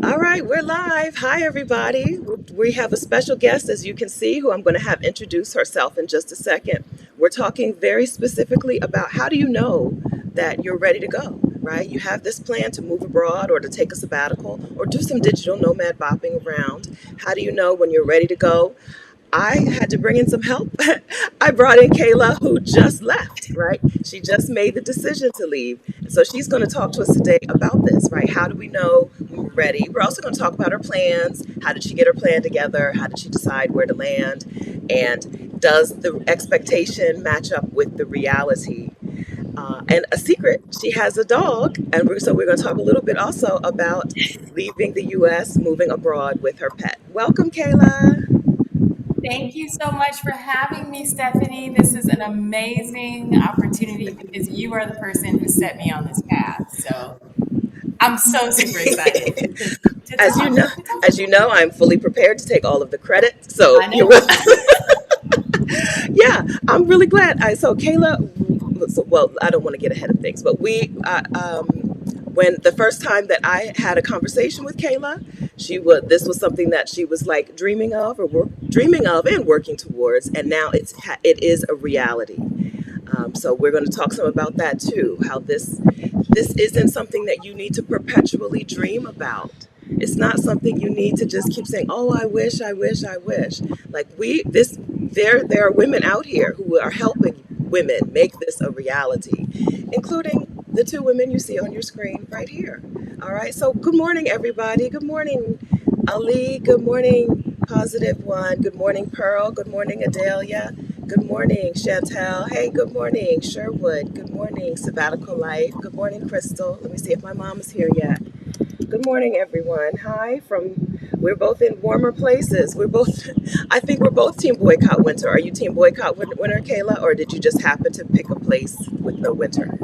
All right, we're live. Hi, everybody. We have a special guest, as you can see, who I'm going to have introduce herself in just a second. We're talking very specifically about how do you know that you're ready to go, right? You have this plan to move abroad or to take a sabbatical or do some digital nomad bopping around. How do you know when you're ready to go? I had to bring in some help. I brought in Kayla, who just left, right? She just made the decision to leave. And so she's going to talk to us today about this, right? How do we know when we're ready? We're also going to talk about her plans. How did she get her plan together? How did she decide where to land? And does the expectation match up with the reality? And a secret, she has a dog. And so we're going to talk a little bit also about leaving the US, moving abroad with her pet. Welcome, Kayla. Thank you so much for having me, Stephanie. This is an amazing opportunity because you are the person who set me on this path. So I'm so super excited to As you talk. know, To talk. as you know, I'm fully prepared to take all of the credit. So I you're know. welcome. Yeah, I'm really glad. So Kayla, so, well, I don't want to get ahead of things, but when the first time that I had a conversation with Kayla, this was something that she was like dreaming of, dreaming of, and working towards, and now it is a reality. So we're going to talk some about that too. How this isn't something that you need to perpetually dream about. It's not something you need to just keep saying, "Oh, I wish, I wish, I wish." Like there are women out here who are helping women make this a reality, including the two women you see on your screen right here. All right. So good morning, everybody. Good morning, Ali. Good morning, Positive One. Good morning, Pearl. Good morning, Adelia. Good morning, Chantel. Hey, good morning, Sherwood. Good morning, Sabbatical Life. Good morning, Crystal. Let me see if my mom is here yet. Good morning, everyone. Hi we're both in warmer places. I think we're both Team Boycott Winter. Are you Team Boycott Winter, Kayla, or did you just happen to pick a place with no winter?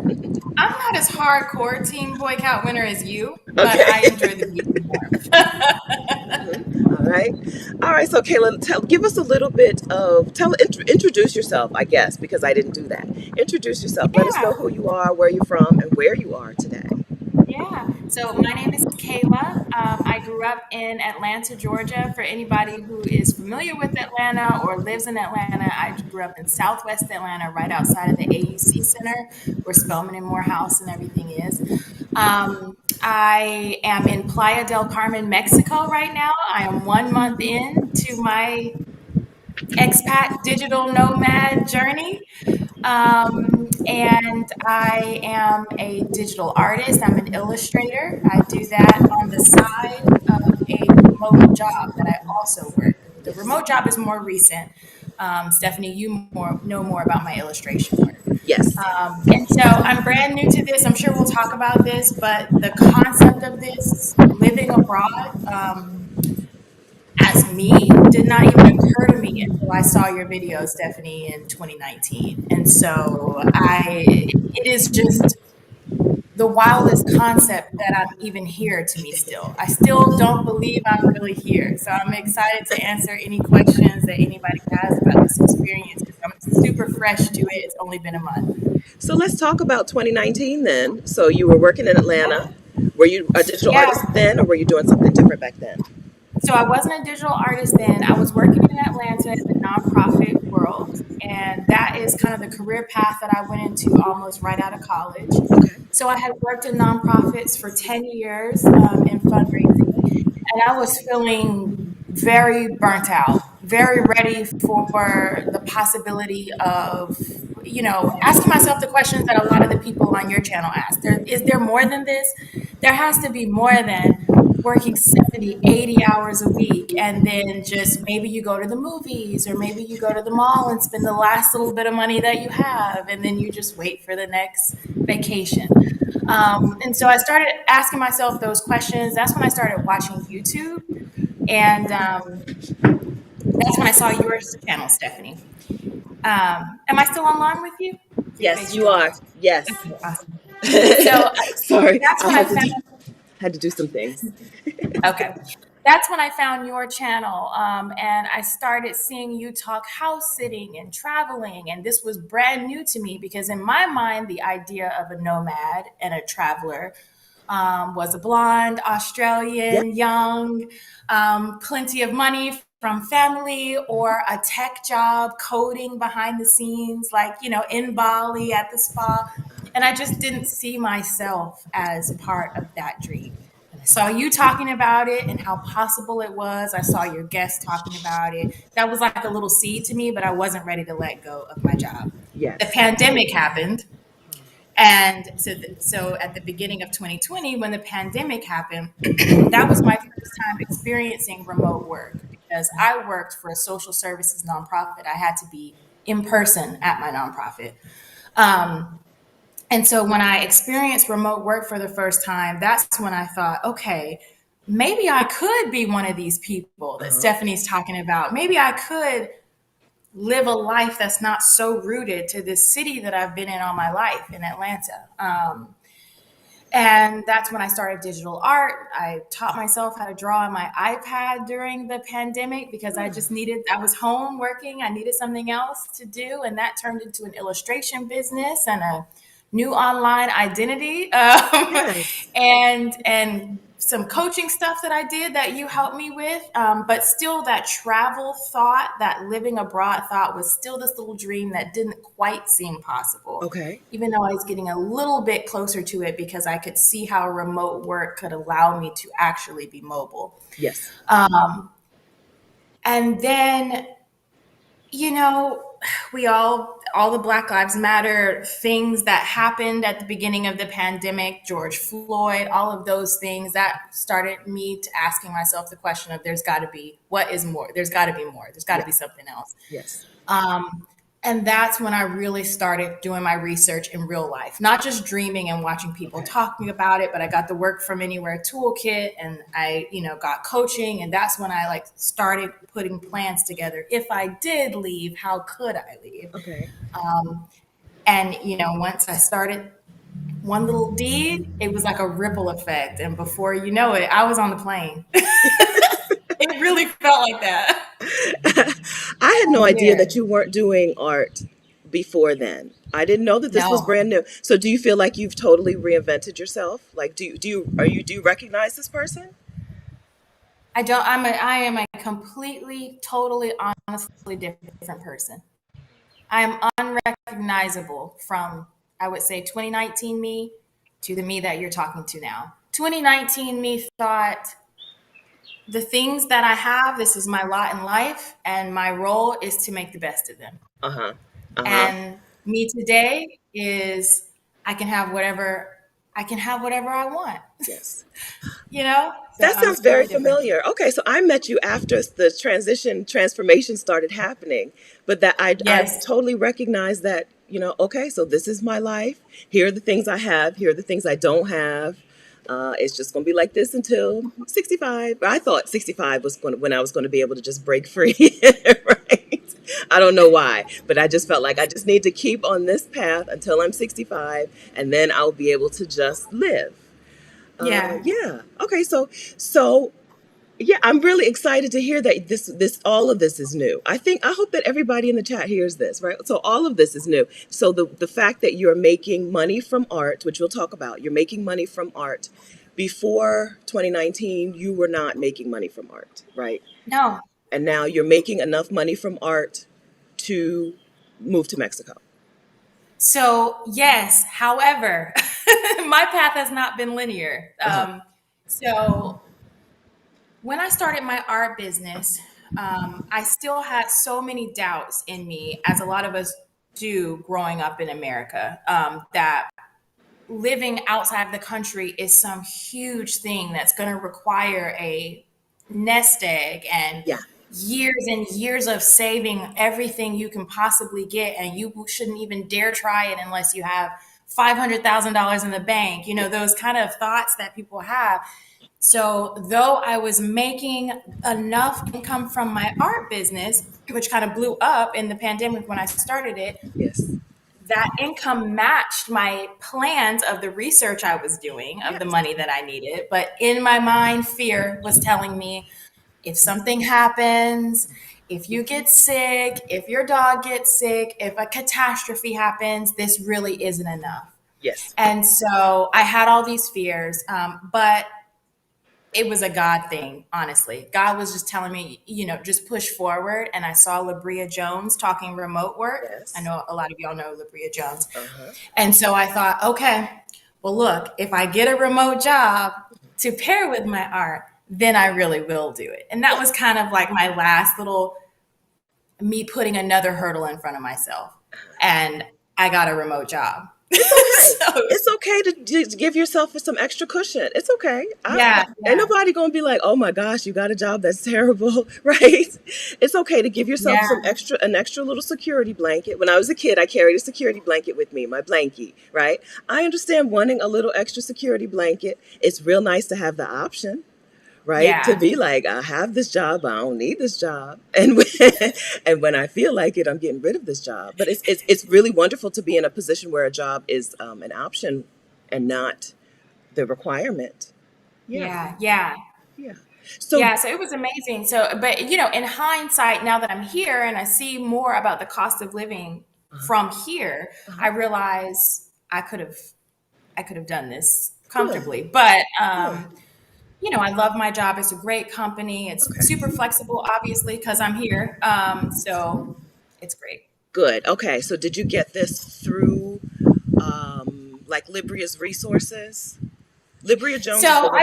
I'm not as hardcore team boycott winner as you, but I Okay. enjoy the beach more. All right. All right. So, Kayla, give us a little bit of, introduce yourself, I guess, because I didn't do that. Introduce yourself. Let us know Yeah. who you are, where you're from, and where you are today. Yeah. So my name is Kayla. I grew up in Atlanta, Georgia. For anybody who is familiar with Atlanta or lives in Atlanta, I grew up in Southwest Atlanta, right outside of the AUC Center, where Spelman and Morehouse and everything is. I am in Playa del Carmen, Mexico right now. I am 1 month in to my expat digital nomad journey. And I am a digital artist. I'm an illustrator. I do that on the side of a remote job that I also work. The Yes. remote job is more recent. Stephanie, you know more about my illustration work. Yes. And so I'm brand new to this. I'm sure we'll talk about this, but the concept of this living abroad, as me did not even occur to me until I saw your video, Stephanie, in 2019. And so it is just the wildest concept that I'm even here to me still. I still don't believe I'm really here. So I'm excited to answer any questions that anybody has about this experience because I'm super fresh to it. It's only been a month. So let's talk about 2019 then. So you were working in Atlanta. Were you a digital artist Yeah. then, or were you doing something different back then? So I wasn't a digital artist then. I was working in Atlanta in the nonprofit world, and that is kind of the career path that I went into almost right out of college. Okay. So I had worked in nonprofits for 10 years in fundraising, and I was feeling very burnt out, very ready for the possibility of, asking myself the questions that a lot of the people on your channel ask. Is there more than this? There has to be more than working 70, 80 hours a week. And then just maybe you go to the movies or maybe you go to the mall and spend the last little bit of money that you have. And then you just wait for the next vacation. And so I started asking myself those questions. That's when I started watching YouTube. And that's when I saw your channel, Stephanie. Am I still online with you? Your Yes, face you still are. on. Yes. Okay, awesome. So Sorry, that's I when I had to found. had to do some things. Okay. That's when I found your channel. And I started seeing you talk house sitting and traveling. And this was brand new to me because, in my mind, the idea of a nomad and a traveler Was a blonde, Yeah. Australian, young, plenty of money from family, or a tech job coding behind the scenes, like, in Bali at the spa. And I just didn't see myself as part of that dream. And I saw you talking about it and how possible it was. I saw your guests talking about it. That was like a little seed to me, but I wasn't ready to let go of my job. The Yes. pandemic happened. And so at the beginning of 2020, when the pandemic happened, that was my first time experiencing remote work because I worked for a social services nonprofit. I had to be in person at my nonprofit. Um, and so when I experienced remote work for the first time, that's when I thought, okay, maybe I could be one of these people that Uh-huh. Stephanie's talking about. Maybe I could live a life that's not so rooted to this city that I've been in all my life in Atlanta. And that's when I started digital art. I taught myself how to draw on my iPad during the pandemic because I was home working. I needed something else to do. And that turned into an illustration business and a new online identity. Yes. And some coaching stuff that I did that you helped me with. But still, that travel thought, that living abroad thought was still this little dream that didn't quite seem possible, Okay. even though I was getting a little bit closer to it because I could see how remote work could allow me to actually be mobile. Yes. And then, you know, all the Black Lives Matter things that happened at the beginning of the pandemic, George Floyd, all of those things that started me to asking myself the question of there's got to be, what is more? There's got to be more. There's got to Yeah. be something else. Yes. And that's when I really started doing my research in real life, not just dreaming and watching people Okay. talking about it, but I got the Work From Anywhere toolkit and I, got coaching. And that's when I like started putting plans together. If I did leave, how could I leave? Okay. And, once I started one little deed, it was like a ripple effect. And before you know it, I was on the plane. It really felt like that. I had no I'm idea here. that you weren't doing art before then. I didn't know that this was No, brand new. So do you feel like you've totally reinvented yourself? Like do you recognize this person? I don't. I am a completely, totally, honestly different person. I am unrecognizable from, I would say, 2019 me to the me that you're talking to now. 2019 me thought the things that I have, this is my lot in life, and my role is to make the best of them. Uh-huh. Uh-huh. And me today is I can have whatever I want. Yes. So That I'm a sounds very totally different person. familiar. Okay, so I met you after the transformation started happening, but that I Yes. totally recognize that, okay, so this is my life. Here are the things I have, here are the things I don't have. It's just going to be like this until 65. I thought 65 was when I was going to be able to just break free, right? I don't know why, but I just felt like I just need to keep on this path until I'm 65 and then I'll be able to just live. Yeah. Yeah. Okay. So yeah, I'm really excited to hear that this all of this is new. I hope that everybody in the chat hears this, right? So all of this is new. So the fact that you're making money from art, which we'll talk about, you're making money from art. Before 2019, you were not making money from art, right? No. And now you're making enough money from art to move to Mexico. So, yes, however, my path has not been linear. Uh-huh. So, when I started my art business, I still had so many doubts in me, as a lot of us do growing up in America, that living outside the country is some huge thing that's going to require a nest egg and Yeah. years and years of saving everything you can possibly get, and you shouldn't even dare try it unless you have $500,000 in the bank, Yeah. those kind of thoughts that people have. So though I was making enough income from my art business, which kind of blew up in the pandemic when I started it, Yes. that income matched my plans of the research I was doing, of the Yes. money that I needed. But in my mind, fear was telling me, if something happens, if you get sick, if your dog gets sick, if a catastrophe happens, this really isn't enough. Yes. And so I had all these fears, but it was a God thing, honestly. God was just telling me, just push forward. And I saw Labria Jones talking remote work. I Yes. know a lot of y'all know Labria Jones. Uh-huh. And so I thought, okay, well, look, if I get a remote job to pair with my art, then I really will do it. And that Yeah. was kind of like my last little me putting another hurdle in front of myself. And I got a remote job. It's okay. So It's okay to just give yourself some extra cushion. It's okay. yeah, Ain't yeah, nobody gonna be like, "Oh my gosh, you got a job that's terrible," right? It's okay to give yourself yeah, an extra little security blanket. When I was a kid, I carried a security blanket with me, my blankie, right? I understand wanting a little extra security blanket. It's real nice to have the option, right? To yeah, be like, I have this job, I don't need this job, and and when I feel like it, I'm getting rid of this job. But it's really wonderful to be in a position where a job is an option and not the requirement. Yeah, yeah, yeah. yeah. So, Yeah, so it was amazing. So, but in hindsight, now that I'm here and I see more about the cost of living uh from here, uh I realize I could have done this good, comfortably. But good. I love my job. It's a great company. It's Okay, super flexible, obviously, because I'm here. So it's great. good. Okay, so did you get this through like Libria's resources? Libria So Jones is the I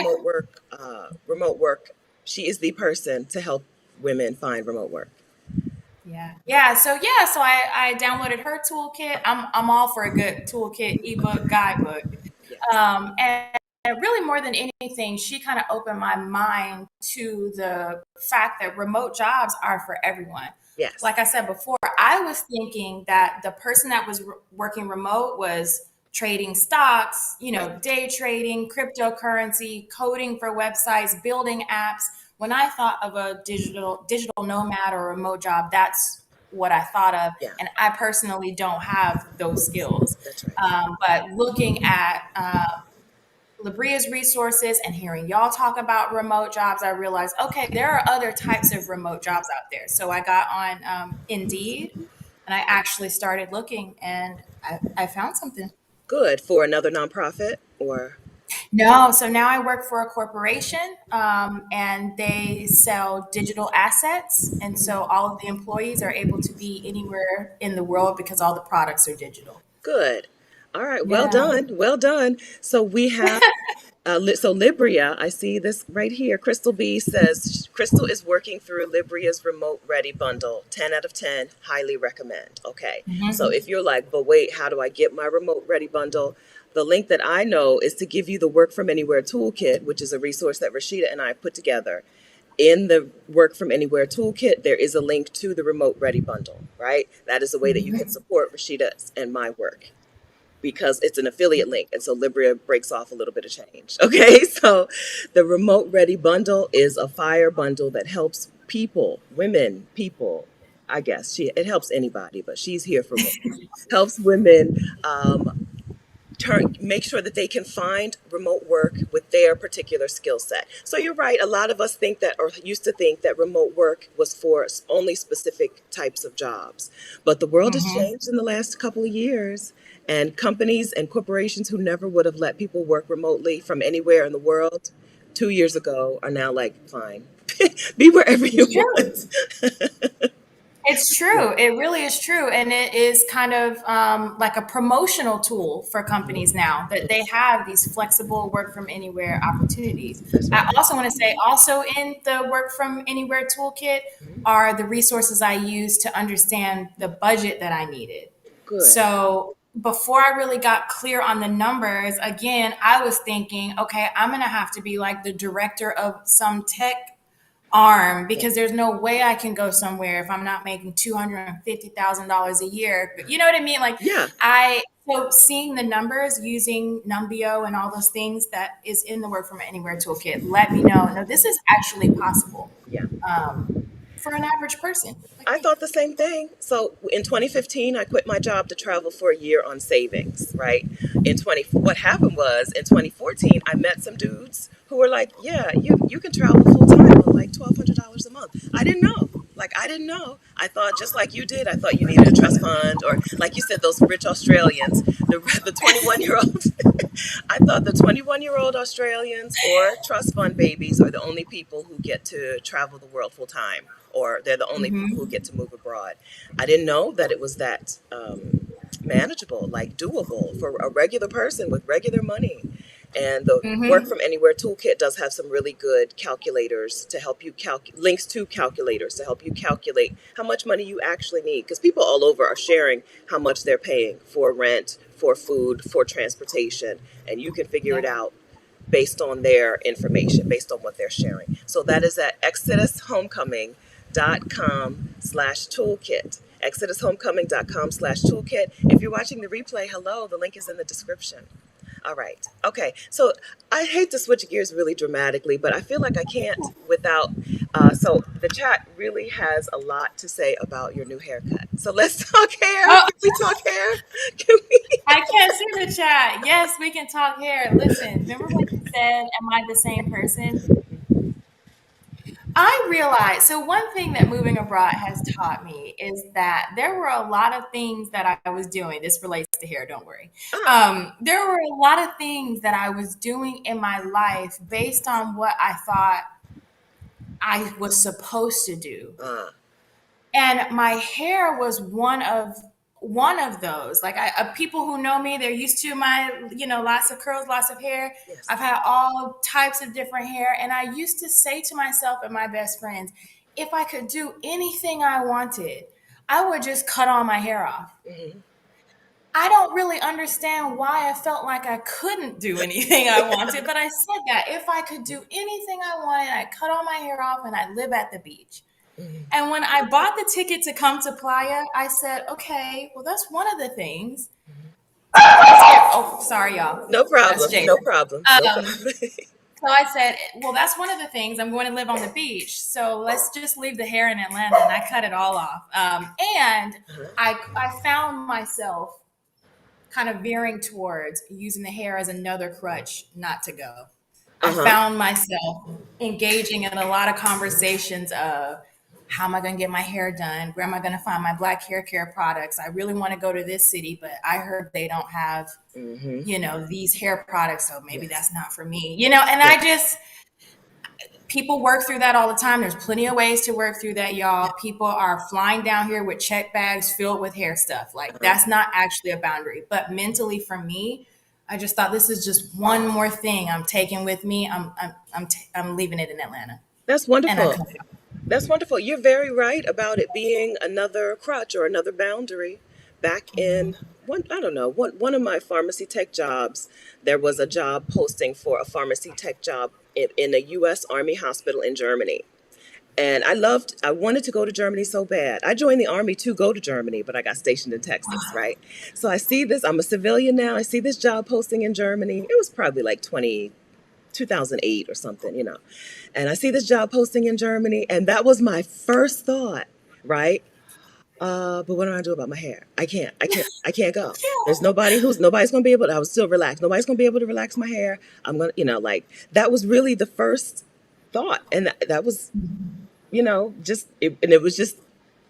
remote work. She is the person to help women find remote work. yeah. So I downloaded her toolkit. I'm all for a good toolkit, ebook, guidebook. Yes. And really, more than anything, she kind of opened my mind to the fact that remote jobs are for everyone. Yes. Like I said before, I was thinking that the person that was working remote was trading stocks, Right. day trading, cryptocurrency, coding for websites, building apps. When I thought of a digital nomad or remote job, that's what I thought of. Yeah. And I personally don't have those skills. That's right. But looking at Labria's resources and hearing y'all talk about remote jobs, I realized, okay, there are other types of remote jobs out there. So I got on Indeed and I actually started looking and I found something. Good for another nonprofit or No, so now I work for a corporation and they sell digital assets. And so all of the employees are able to be anywhere in the world because all the products are digital. good. All right. Well Yeah. done. Well done. So we have so Libria, I see this right here. Crystal B says Crystal is working through Libria's remote ready bundle. 10 out of 10. Highly recommend. Okay. So Mhm. if you're like, but wait, how do I get my remote ready bundle? The link that I know is to give you the Work From Anywhere Toolkit, which is a resource that Rashida and I put together. In the Work From Anywhere Toolkit, there is a link to the Remote Ready Bundle, right? That is a way that you can support Rashida's and my work because it's an affiliate link. And so Libria breaks off a little bit of change. Okay. So the Remote Ready Bundle is a fire bundle that helps people, women, people. I guess it helps anybody, but she's here for women. Helps women make sure that they can find remote work with their particular skill set. So you're right. A lot of us think that, or used to think that remote work was for only specific types of jobs. But the world has Mhm. changed in the last couple of years. And companies and corporations who never would have let people work remotely from anywhere in the world 2 years ago are now like, fine, be wherever you It's true. want. It's Yeah. true. It really is true. And it is kind of like a promotional tool for companies now that they have these flexible work from anywhere opportunities. That's I right. also want to say, also in the work from anywhere toolkit are the resources I use to understand the budget that I needed. Good. So before I really got clear on the numbers, again, I was thinking, okay, I'm going to have to be like the director of some tech arm Yeah. because there's no way I can go somewhere if I'm not making $250,000 a year. But you know what I mean? Like Yeah. so seeing the numbers using Numbeo and all those things that is in the Work From Anywhere toolkit, let me know. No, this is actually possible Yeah. um, for an average person like I me. thought the same thing. So in 2015, I quit my job to travel for a year on savings, right? What happened was in 2014, I met some dudes who were like, "Yeah, you can travel full time on like $1,200 a month." I didn't know. Like, I didn't know. I thought just like you did. I thought you needed a trust fund, or like you said, those rich Australians, the 21-year-old. I thought the 21-year-old Australians or trust fund babies are the only people who get to travel the world full time, or they're the only people who get to move abroad. I didn't know that it was that manageable, like doable for a regular person with regular money. And the Work Mm-hmm. from Anywhere toolkit does have some really good calculators to help you links to calculators to help you calculate how much money you actually need. Because people all over are sharing how much they're paying for rent, for food, for transportation, and you can figure it Yeah. out based on their information, based on what they're sharing. So that is at exodushomecoming.com/toolkit. exodushomecoming.com/toolkit. If you're watching the replay, hello, the link is in the description. All right. Okay. So I hate to switch gears really dramatically, but I feel like I can't without. So the chat really has a lot to say about your new haircut. So let's talk hair. Oh, Can we talk hair? Can we? I can't see the chat. Yes, we can talk here. Listen, remember when you said, "Am I the same person?" I realized, so one thing that moving abroad has taught me is that there were a lot of things that I was doing. This relates to hair, don't worry. Ah, There were a lot of things that I was doing in my life based on what I thought I was supposed to do. ah, And my hair was one of those. Like people who know me, they're used to my, lots of curls, lots of hair. yes. I've had all types of different hair, and I used to say to myself and my best friends, if I could do anything I wanted, I would just cut all my hair off. Hmm. I don't really understand why I felt like I couldn't do anything I wanted, but I said that if I could do anything I wanted, I'd cut all my hair off and I'd live at the beach. Hmm. And when I bought the ticket to come to Playa, I said, okay, well, that's one of the things. Oh, sorry, y'all. No That's problem. Jason. No problem. No Um, problem. so I said, well, that's one of the things. I'm going to live on the beach. So let's just leave the hair in Atlanta. And I cut it all off. And Uh-huh. I found myself kind of veering towards using the hair as another crutch not to go. I Uh-huh. found myself engaging in a lot of conversations of how am I going to get my hair done? Where am I going to find my black hair care products? I really want to go to this city, but I heard they don't have, Hmm. these hair products. So maybe Yes. that's not for me, and Yes. people work through that all the time. There's plenty of ways to work through that, y'all. People are flying down here with check bags filled with hair stuff. Like Uh-huh. that's not actually a boundary. But mentally, for me, I just thought this is just one more thing I'm taking with me. I'm leaving it in Atlanta, That's and I wonderful. cut it off. That's wonderful. You're very right about it being another crutch or another boundary. Back in I don't know, one of my pharmacy tech jobs, there was a job posting for a pharmacy tech job in a U.S. Army hospital in Germany. And I wanted to go to Germany so bad. I joined the Army to go to Germany, but I got stationed in Texas, right? So I see this, I'm a civilian now. I see this job posting in Germany. It was probably like 2008 or something, And I see this job posting in Germany, and that was my first thought, right? But what do I do about my hair? I can't go. Nobody's gonna be able to, I was still relaxed. Nobody's gonna be able to relax my hair. I'm gonna, like, that was really the first thought. And that was, and it was just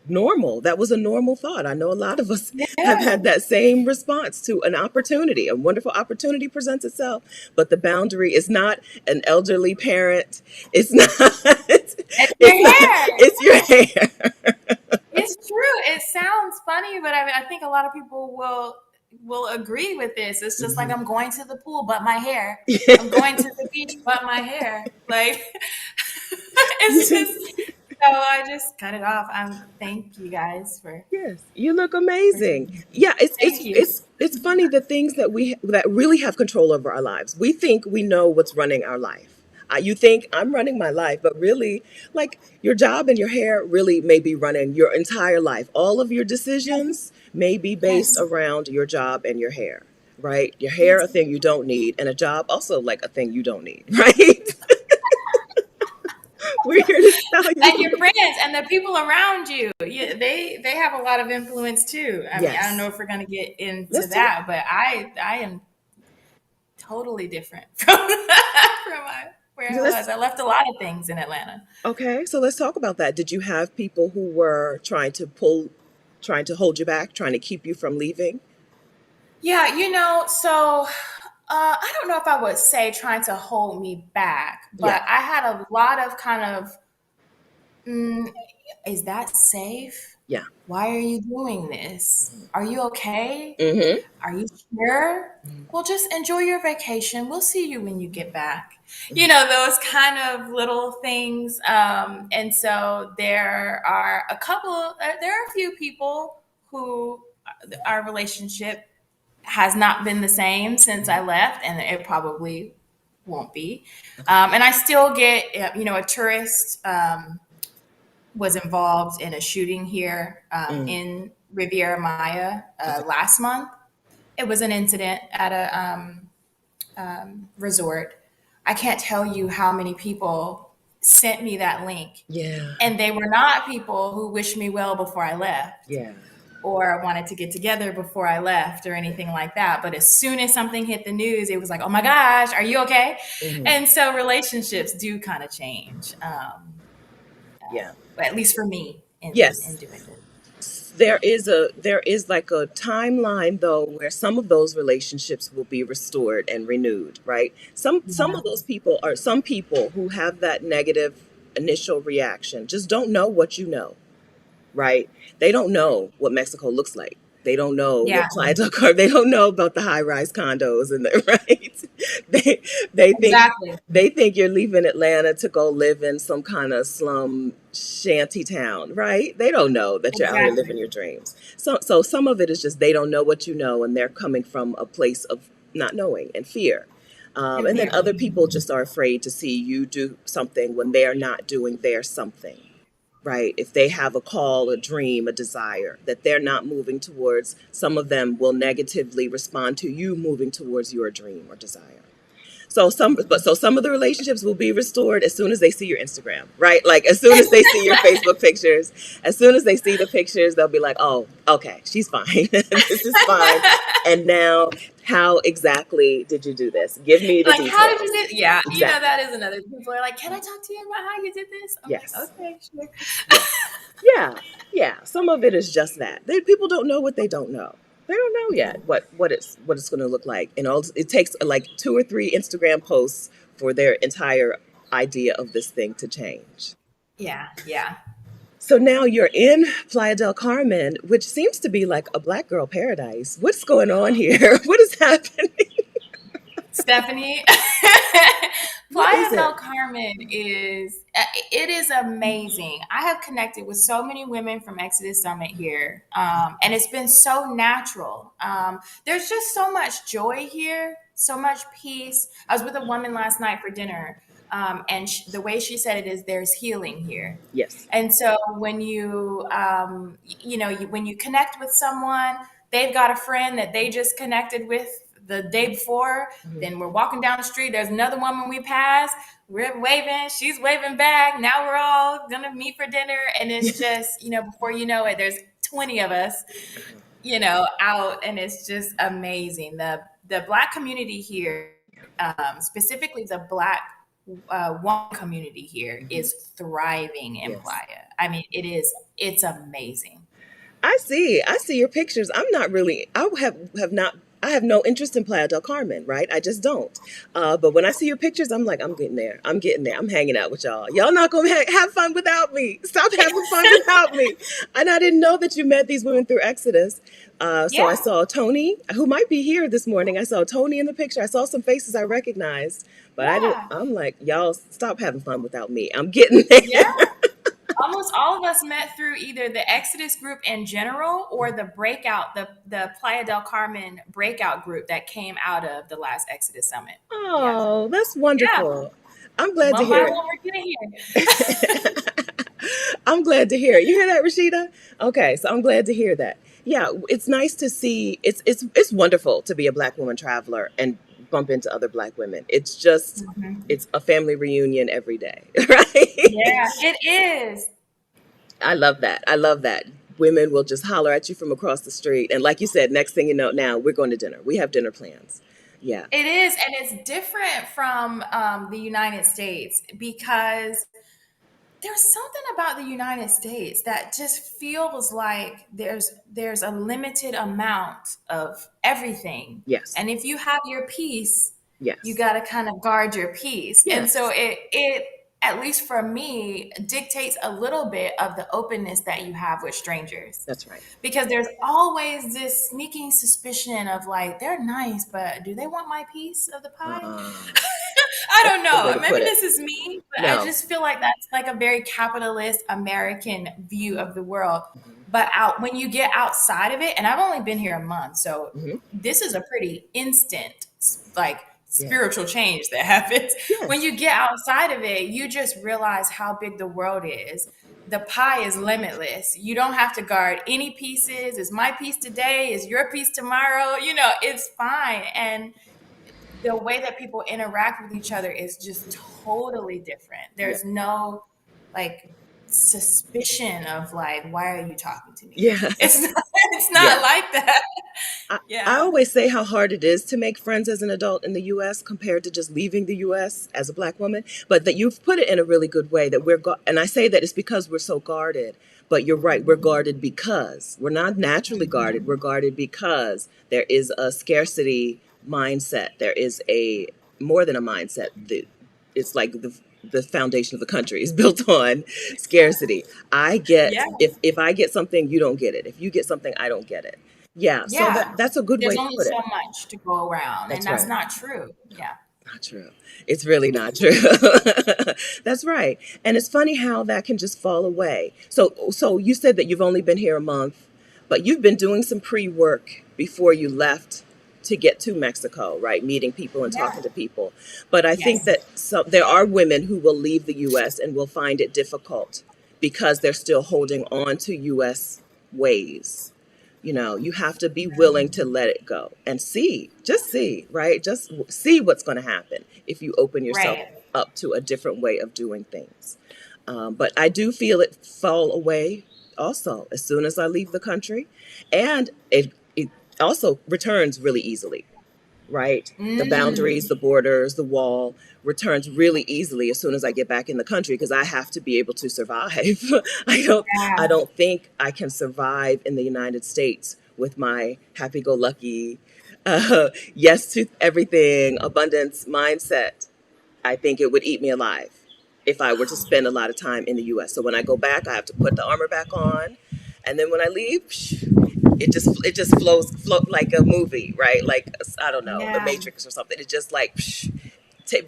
normal. That was a normal thought. I know a lot of us have Yeah, had that same response to an opportunity. A wonderful opportunity presents itself, but the boundary is not an elderly parent. It's not. it's your It's not. hair. It's your hair. It's true. It sounds funny, but I think a lot of people will agree with this. It's just like Mhm. I'm going to the pool, but my hair. I'm going to the beach, but my hair. Like it's just so I just cut it off. Thank you guys Yes, you look for amazing. Yeah, it's thank it's you. it's it's funny the things that really have control over our lives. We think we know what's running our life. You think I'm running my life, but really, like your job and your hair really may be running your entire life. All of your decisions may be based Yes. around your job and your hair, right? Your hair, a Yes. thing you don't need, and a job also like a thing you don't need, right? We're here to tell And your you. friends and the people around you, yeah, they have a lot of influence too. I mean, I don't know Yes, if we're gonna get into let's talk. that, but I am totally different from where So I let's was. I left a lot of things in Atlanta. okay. So let's talk about that. Did you have people who were trying to hold you back, trying to keep you from leaving? Yeah, so I don't know if I would say trying to hold me back, Yeah. but I had a lot of kind of, mm, is that safe? Yeah. Why are you doing this? Are you okay? Mm-hmm. Are you sure? Well, just enjoy your vacation. We'll see you when you get back. Those kind of little things. And so there are a few people who our relationship has not been the same since I left, and it probably won't be. Okay. And I still get, a tourist was involved in a shooting here Mm. in Riviera Maya Okay. last month. It was an incident at a resort. I can't tell you how many people sent me that link. Yeah. And they were not people who wished me well before I left Yeah. or wanted to get together before I left or anything like that. But as soon as something hit the news, it was like, oh my gosh, are you okay? Hmm. And so relationships do kind of change, Yeah. at least for me in Yes. doing this. There is like a timeline though where some of those relationships will be restored and renewed, right? Some Yeah. of those people are some people who have that negative initial reaction just don't know what you know, right? They don't know what Mexico looks like. They don't know Yeah, what Playa del Carmen. They don't know about the high-rise condos and the right. They they think exactly. they think you're leaving Atlanta to go live in some kind of slum shanty town, right? They don't know that you're out here Exactly. living your dreams. So some of it is just they don't know what you know, and they're coming from a place of not knowing and fear. And And then fear. other people just are afraid to see you do something when they're not doing their something, right? If they have a call, a dream, a desire that they're not moving towards, some of them will negatively respond to you moving towards your dream or desire. So some of the relationships will be restored as soon as they see your Instagram, right? Like as soon as they see your Facebook pictures, as soon as they see the pictures, they'll be like, "Oh, okay, she's fine. This is fine." And now, how exactly did you do this? Give me the Like, how did you details. do? Yeah, Exactly. that is another. People are like, "Can I talk to you about how you did this?" I'm like, Yes. "Okay, sure." Yes. Yeah. Yeah. Some of it is just that. People don't know what they don't know. They don't know Yeah, yet what it's going to look like. And all it takes like two or three Instagram posts for their entire idea of this thing to change. yeah, yeah. So now you're in Playa del Carmen, which seems to be like a black girl paradise. What's going on here? What is happening? Stephanie, What Playa is it? del Carmen it is amazing. I have connected with so many women from Exodus Summit here, and it's been so natural. There's just so much joy here, so much peace. I was with a woman last night for dinner, and the way she said it is, there's healing here. Yes. And so when when you connect with someone, they've got a friend that they just connected with the day before. Mhm. Then we're walking down the street. There's another woman we pass. We're waving. She's waving back. Now we're all gonna meet for dinner, and it's just before you know it, there's 20 of us, out, and it's just amazing. The Black community here, specifically the Black one community here, Mhm. is thriving in Yes. Playa. I mean, it's amazing. I see. I see your pictures. I'm not really. I have not. I have no interest in Playa del Carmen, right? I just don't. But when I see your pictures, I'm like, I'm getting there. I'm getting there. I'm hanging out with y'all. Y'all not gonna have fun without me. Stop having fun without me. And I didn't know that you met these women through Exodus. So I Yeah, saw Tony, who might be here this morning. I saw Tony in the picture. I saw some faces I recognized, but I didn't. yeah, I'm like, y'all stop having fun without me. I'm getting yeah. there. Almost all of us met through either the Exodus group in general or the breakout, the Playa del Carmen breakout group that came out of the last Exodus summit. Yeah. Oh, that's Yeah. wonderful. I'm glad to One by hear it. one, we're getting here. I'm glad to hear it. You hear that, Rashida? Okay, so I'm glad to hear that. Yeah, it's nice to see. It's wonderful to be a black woman traveler and bump into other black women. It's just Mhm. it's a family reunion every day, right? Yeah, it is. I love that. I love that. Women will just holler at you from across the street, and like you said, next thing you know, now we're going to dinner. We have dinner plans. Yeah. It is, and it's different from the United States because there's something about the United States that just feels like there's a limited amount of everything. Yes. And if you have your piece, you Yes. got to kind of guard your piece. And so Yes. it at least for me dictates a little bit of the openness that you have with strangers. That's right. Because there's always this sneaking suspicion of like they're nice, but do they want my piece of the pie? Uh, I that's don't a good way know. to Maybe put it. this is me, but I No. just feel like that's like a very capitalist American view of the world. Hmm. But out when you get outside of it, and I've only been here a month, so Hmm. this is a pretty instant like Yeah. spiritual change that happens. When Yes. you get outside of it, you just realize how big the world is. The pie is limitless. You don't have to guard any pieces. Is my piece today? Is your piece tomorrow? You know, it's fine. And the way that people interact with each other is just totally different. Yeah. There's no like suspicion of like, why are you talking to me? Yeah. It's not, it's Yeah. not like that. I Yeah. always say how hard it is to make friends as an adult in the US compared to just leaving the US as a black woman, but that you've put it in a really good way that and I say that it's because we're so guarded, but you're right, we're guarded because we're not naturally guarded. We're guarded because there is a scarcity mindset. There is a more than a mindset. It's like the foundation of the country is built on scarcity. I get Yeah. if I get something, you don't get it. If you get something, I don't get it. Yeah, so Yeah. that's a good way There's to only put so it. much to go around, and That's that's right. not true. Yeah. Not true. It's really not true. That's right. And it's funny how that can just fall away. So you said that you've only been here a month, but you've been doing some pre-work before you left to get to Mexico, right? Meeting people and talking Yeah. to people. But I think Yes. that there are women who will leave the US and will find it difficult because they're still holding on to US ways. You have to be willing to let it go and just see, right? Just see what's going to happen if you open yourself Right. up to a different way of doing things. But I do feel it fall away also as soon as I leave the country. And it also returns really easily, right? The boundaries, Mm. the borders, the wall returns really easily as soon as I get back in the country because I have to be able to survive. I don't I Yeah. don't think I can survive in the United States with my happy-go-lucky, yes to everything, abundance mindset. I think it would eat me alive if I were to spend a lot of time in the US. So when I go back, I have to put the armor back on. And then when I leave, it just float like a movie, right? Like I don't know, the Yeah. Matrix or something. It just like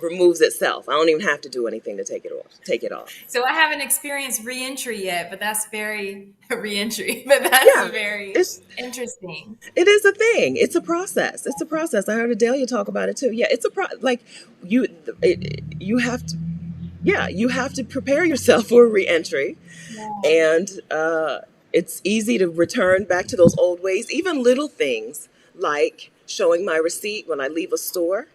removes itself. I don't even have to do anything to take it off. Take it off. So I haven't experienced reentry yet, but that's very reentry, but that's Yeah, very it's interesting. it is a thing. It's a process. It's a process. I heard Adelia talk about it too. Yeah, it's like you you have to, yeah, you have to prepare yourself for reentry. Yeah. And it's easy to return back to those old ways, even little things like showing my receipt when I leave a store,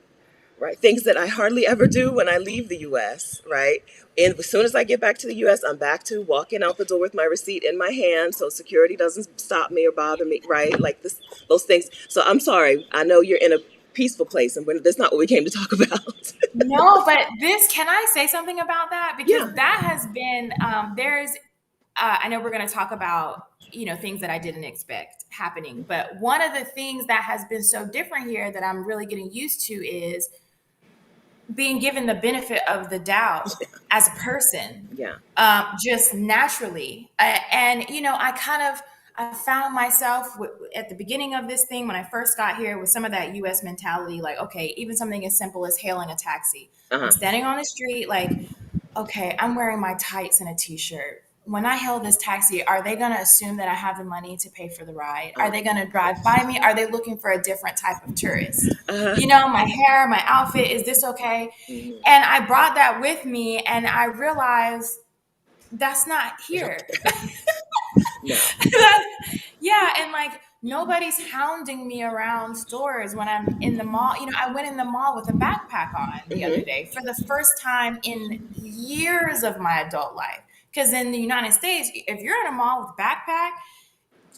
right? Things that I hardly ever do when I leave the US, right? And as soon as I get back to the US, I'm back to walking out the door with my receipt in my hand so security doesn't stop me or bother me, right? Like those things. So I'm sorry. I know you're in a peaceful place and that's not what we came to talk about. No, but can I say something about that? Because Yeah. that has been, I know we're going to talk about, things that I didn't expect happening, but one of the things that has been so different here that I'm really getting used to is being given the benefit of the doubt as a person, Yeah. just naturally. And, I found myself at the beginning of this thing when I first got here with some of that US mentality, like, okay, even something as simple as hailing a taxi. I'm Uh-huh. standing on the street, like, okay, I'm wearing my tights and a t-shirt. When I hail this taxi, are they going to assume that I have the money to pay for the ride? Are Uh, they going to drive by me? Are they looking for a different type of tourist? uh, My hair, my outfit, is this okay? mhm. And I brought that with me and I realized that's not here. No. Yeah, and like nobody's hounding me around stores when I'm in the mall. I went in the mall with a backpack on the other Hmm. day for the first time in years of my adult life. Because in the United States, if you're in a mall with a backpack,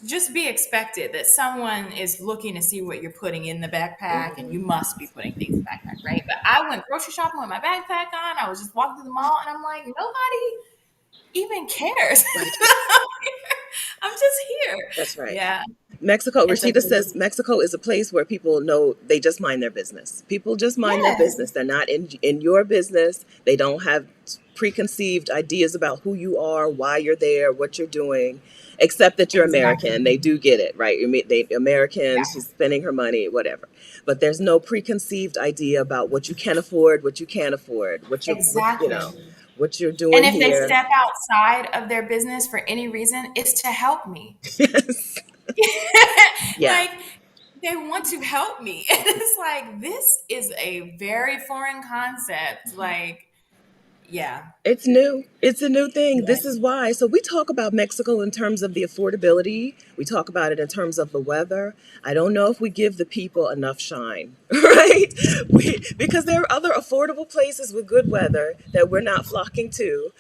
just be expected that someone is looking to see what you're putting in the backpack, and you Mhm. must be putting things in the backpack, right? But I went grocery shopping with my backpack on. I was just walking through the mall, and I'm like, nobody even cares. Right. I'm just here. That's right. Yeah, Mexico, it's Rashida amazing. says Mexico is a place where people know they just mind their business. People just mind their Yes, business. They're not in your business. They don't have preconceived ideas about who you are, why you're there, what you're doing, except that you're exactly. American. They do get it, right? They American, Yeah, she's spending her money, whatever. But there's no preconceived idea about what you can afford, what you can't afford, exactly. what you're And doing if they here. step outside of their business for any reason, it's to help me. Yes. Yeah. Like, they want to help me. And it's like, this is a very foreign concept. Like, yeah. It's new. It's a new thing. Yeah. This is why. So we talk about Mexico in terms of the affordability. We talk about it in terms of the weather. I don't know if we give the people enough shine, right? Because there are other affordable places with good weather that we're not flocking to.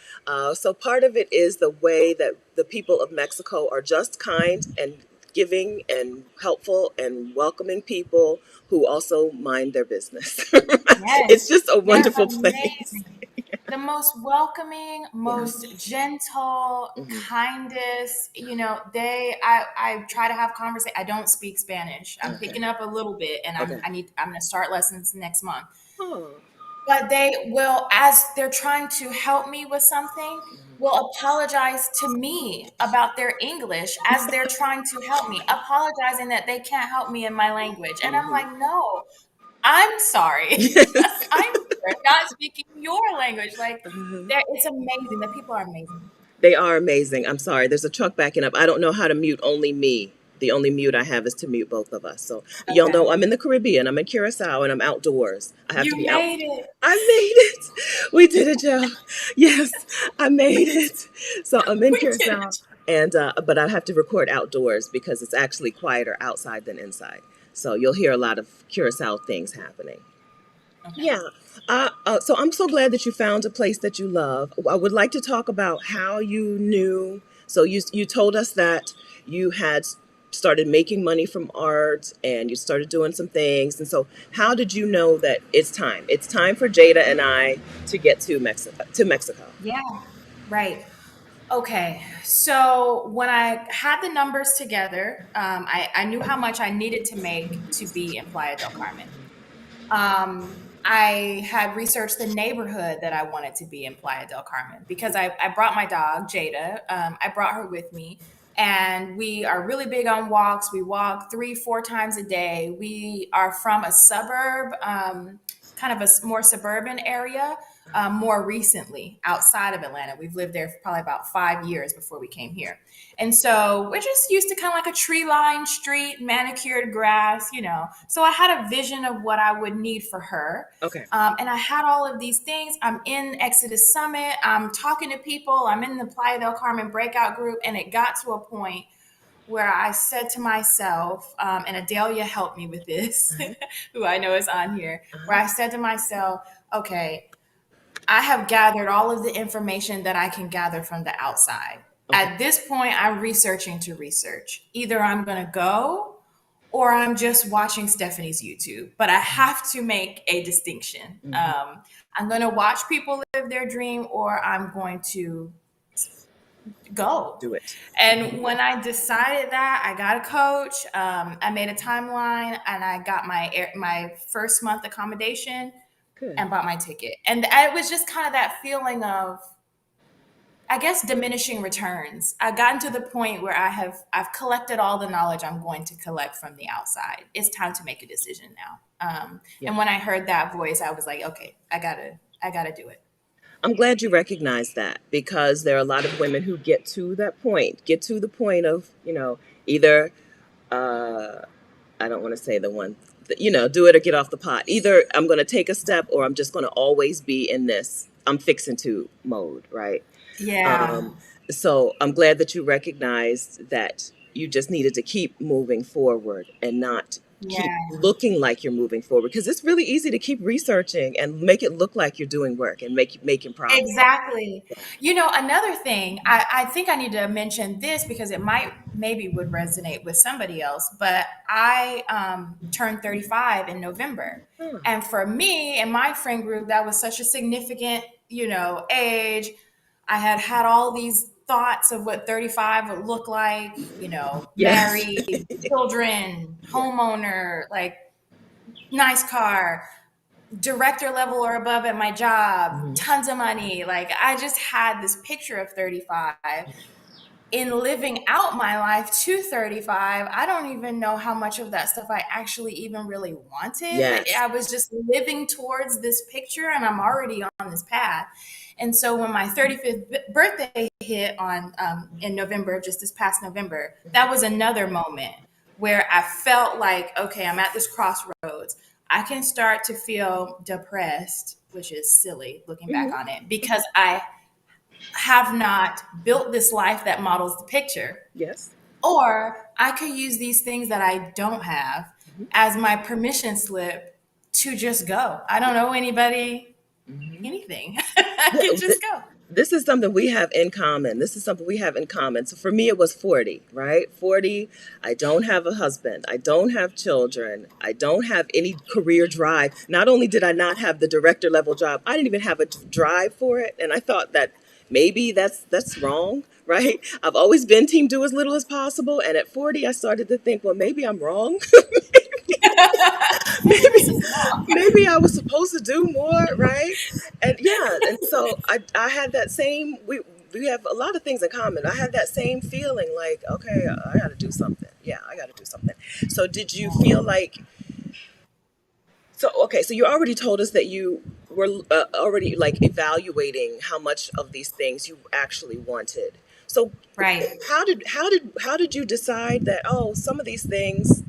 So part of it is the way that the people of Mexico are just kind and giving and helpful and welcoming people who also mind their business. It's Yes. just a They're wonderful place. amazing. The most welcoming, Yeah. most gentle, Mhm. kindest, I try to have conversation. I don't speak Spanish. I'm Okay. picking up a little bit, and Okay. I'm gonna start lessons next month. Oh. But they will, as they're trying to help me with something, will apologize to me about their English as they're trying to help me, apologizing that they can't help me in my language. And I'm Hmm. like, no, I'm sorry. Yes. I'm not speaking your language. Like, Uh-huh. it's amazing. The people are amazing. They are amazing. I'm sorry. There's a truck backing up. I don't know how to mute only me. The only mute I have is to mute both of us. So y'all Okay. know I'm in the Caribbean. I'm in Curacao and I'm outdoors. I have to You be out. made it. I made it. We did it, Joe. Yes, I made it. So I'm in We did Curacao, it. and but I have to record outdoors because it's actually quieter outside than inside. So you'll hear a lot of Curacao things happening. Okay. Yeah. So I'm so glad that you found a place that you love. I would like to talk about how you knew. So you told us that you had started making money from art and you started doing some things. And so how did you know that it's time? It's time for Jada and I to get to Mexico. To Mexico. Yeah. Right. Okay, so when I had the numbers together, I knew how much I needed to make to be in Playa del Carmen. I had researched the neighborhood that I wanted to be in Playa del Carmen because I brought my dog, Jada. I brought her with me, and we are really big on walks. We walk 3, 4 times a day. We are from a suburb, kind of a more suburban area. More recently, outside of Atlanta, we've lived there for probably about 5 years before we came here. And so we're just used to kind of like a tree lined street, manicured grass, you know. So I had a vision of what I would need for her. Okay. And I had all of these things. I'm in Exodus Summit. I'm talking to people. I'm in the Playa del Carmen breakout group. And it got to a point where I said to myself, and Adelia helped me with this, Uh-huh. who I know is on here, where Uh-huh. I said to myself, okay, I have gathered all of the information that I can gather from the outside. Okay. At this point, I'm researching to research. Either I'm going to go or I'm just watching Stephanie's YouTube. But I have to make a distinction. Hmm. I'm going to watch people live their dream or I'm going to go. Do it. And when I decided that, I got a coach. I made a timeline and I got my first month accommodation Good. and bought my ticket. And it was just kind of that feeling of, I guess, diminishing returns. I've gotten to the point where I've collected all the knowledge I'm going to collect from the outside. It's time to make a decision now. Yeah. And when I heard that voice, I was like, okay, I gotta do it. I'm glad you recognize that because there are a lot of women who get to the point of, either, uh, I don't want to say the one, do it or get off the pot. Either I'm going to take a step or I'm just going to always be in this I'm fixing to mode, right? Yeah. Um, so I'm glad that you recognized that you just needed to keep moving forward and not keep Yeah. looking like you're moving forward, because it's really easy to keep researching and make it look like you're doing work and making progress. Exactly. Yeah. Another thing, I think I need to mention this because it might maybe would resonate with somebody else, but I turned 35 in November. Huh. And for me and my friend group, that was such a significant, age. I had had all these thoughts of what 35 would look like, Yes. married, children, Yeah. homeowner, like nice car, director level or above at my job, Mhm. tons of money. Like I just had this picture of 35. In living out my life to 35, I don't even know how much of that stuff I actually even really wanted. Yes. I was just living towards this picture and I'm already on this path. And so when my 35th birthday hit on in November, just this past November, that was another moment where I felt like, okay, I'm at this crossroads. I can start to feel depressed, which is silly looking back Hmm. on it, because I have not built this life that models the picture. Yes. Or I could use these things that I don't have as my permission slip to just go. I don't know anybody, Hmm. anything. I Yeah, can just go. this is something we have in common. This is something we have in common. So for me, it was 40, right? 40, I don't have a husband. I don't have children. I don't have any career drive. Not only did I not have the director level job, I didn't even have a drive for it. And I thought that maybe that's wrong, right? I've always been team do as little as possible. And at 40, I started to think, well, maybe I'm wrong. Maybe this maybe is wrong. maybe I was supposed to do more, right? And yeah, and so I had that same we have a lot of things in common. I had that same feeling like, okay, I got to do something. Yeah, I got to do something. So did you feel like okay, so you already told us that you were already like evaluating how much of these things you actually wanted. So Right. how did you decide that, oh, some of these things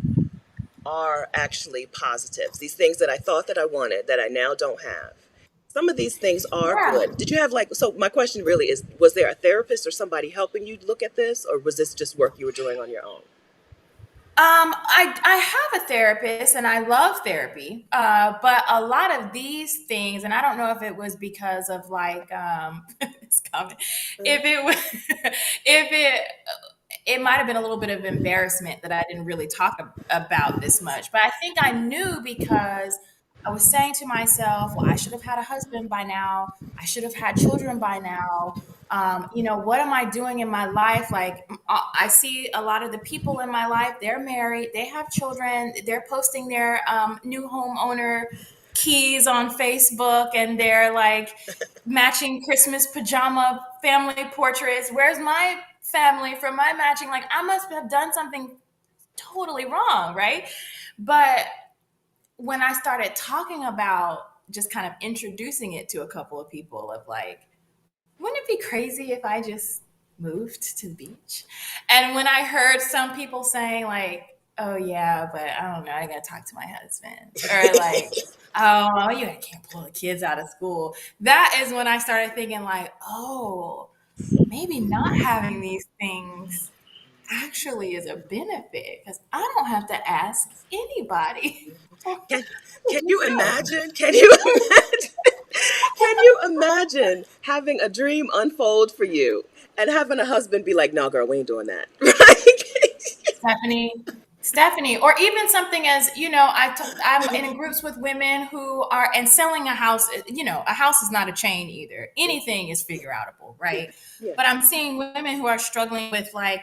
are actually positives. These things that I thought that I wanted that I now don't have. Some of these things are Yeah. good. Did you have like, so my question really is, was there a therapist or somebody helping you look at this, or was this just work you were doing on your own? I have a therapist and I love therapy, but a lot of these things, and I don't know if it was because of like it's coming, if it was, if it might have been a little bit of embarrassment that I didn't really talk about this much, but I think I knew because I was saying to myself, well, I should have had a husband by now. I should have had children by now. What am I doing in my life? Like, I see a lot of the people in my life, they're married, they have children, they're posting their new homeowner keys on Facebook, and they're like matching Christmas pajama family portraits. Where's my family from my matching? Like, I must have done something totally wrong, right? But when I started talking about just kind of introducing it to a couple of people of like, wouldn't it be crazy if I just moved to the beach? And when I heard some people saying like, oh yeah, but I don't know, I gotta talk to my husband. Or like, oh, you can't pull the kids out of school. That is when I started thinking like, oh, maybe not having these things actually is a benefit because I don't have to ask anybody. I Can can can you just go. imagine? Can you imagine? Can you imagine having a dream unfold for you and having a husband be like, "No, girl, we ain't doing that." Right? Stephanie, Stephanie, or even something as I'm in groups with women who are and selling a house. A house is not a chain either. Anything is figure outable, Yeah. right? Yeah. But I'm seeing women who are struggling with like,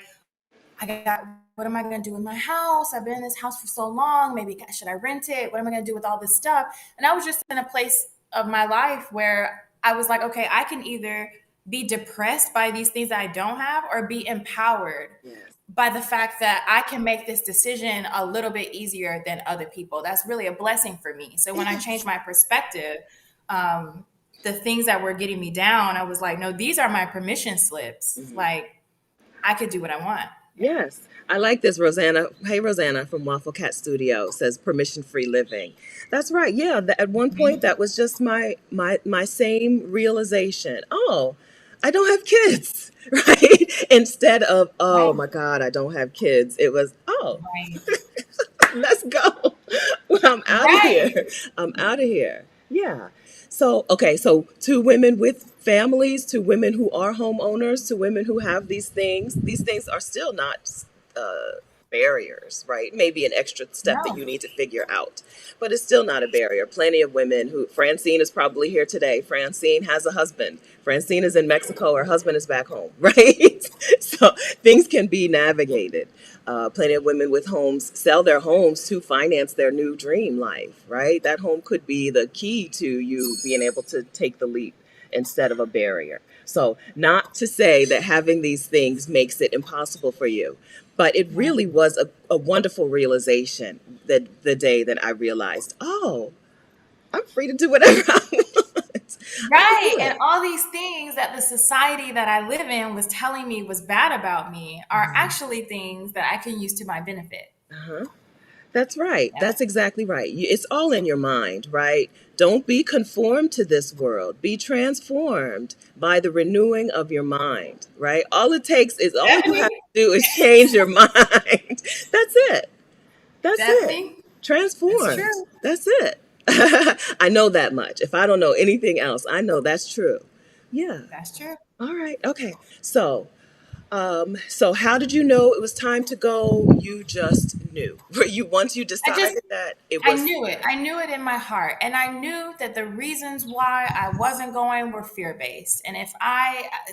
I got what am I going to do with my house? I've been in this house for so long. Maybe should I rent it? What am I going to do with all this stuff? And I was just in a place of my life where I was like, okay, I can either be depressed by these things that I don't have or be empowered Yes. by the fact that I can make this decision a little bit easier than other people. That's really a blessing for me. So when I changed Yes. my perspective, um, the things that were getting me down, I was like, no, these are my permission slips. Mhm. Like I could do what I want. Yeah. Yes, I like this, Rosanna. Hey, Rosanna from Waffle Cat Studio says permission free living. That's right. Yeah, at one point that was just my same realization. Oh, I don't have kids, right? Instead of, oh Right. my God, I don't have kids. It was, oh, Right. Let's go. Well, I'm out of Right. here. I'm out of here. Yeah. So, okay, so to women with families, to women who are homeowners, to women who have these things are still not barriers, right? Maybe an extra step that No. you need to figure out, but it's still not a barrier. Plenty of women who, Francine is probably here today. Francine has a husband. Francine is in Mexico. Her husband is back home, right? So things can be navigated. Plenty of women with homes sell their homes to finance their new dream life, right? That home could be the key to you being able to take the leap instead of a barrier. So, not to say that having these things makes it impossible for you, but it Right. really was a wonderful realization that the day that I realized, oh, I'm free to do whatever I want. I can Right. do And it. all these things that the society that I live in was telling me was bad about me are Mhm. actually things that I can use to my benefit. Uh-huh. That's right. Yeah. That's exactly right. It's all in your mind, right? Don't be conformed to this world. Be transformed by the renewing of your mind, right? All you have Stephanie, to do is change your mind. That's it. That's it. Stephanie, that's Transformed. true. That's it. I know that much. If I don't know anything else, I know that's true. Yeah. That's true. All right. Okay. So how did you know it was time to go? You just knew. You once you I just decided that it I was. knew it. I knew it in my heart. And I knew that the reasons why I wasn't going were fear based. And if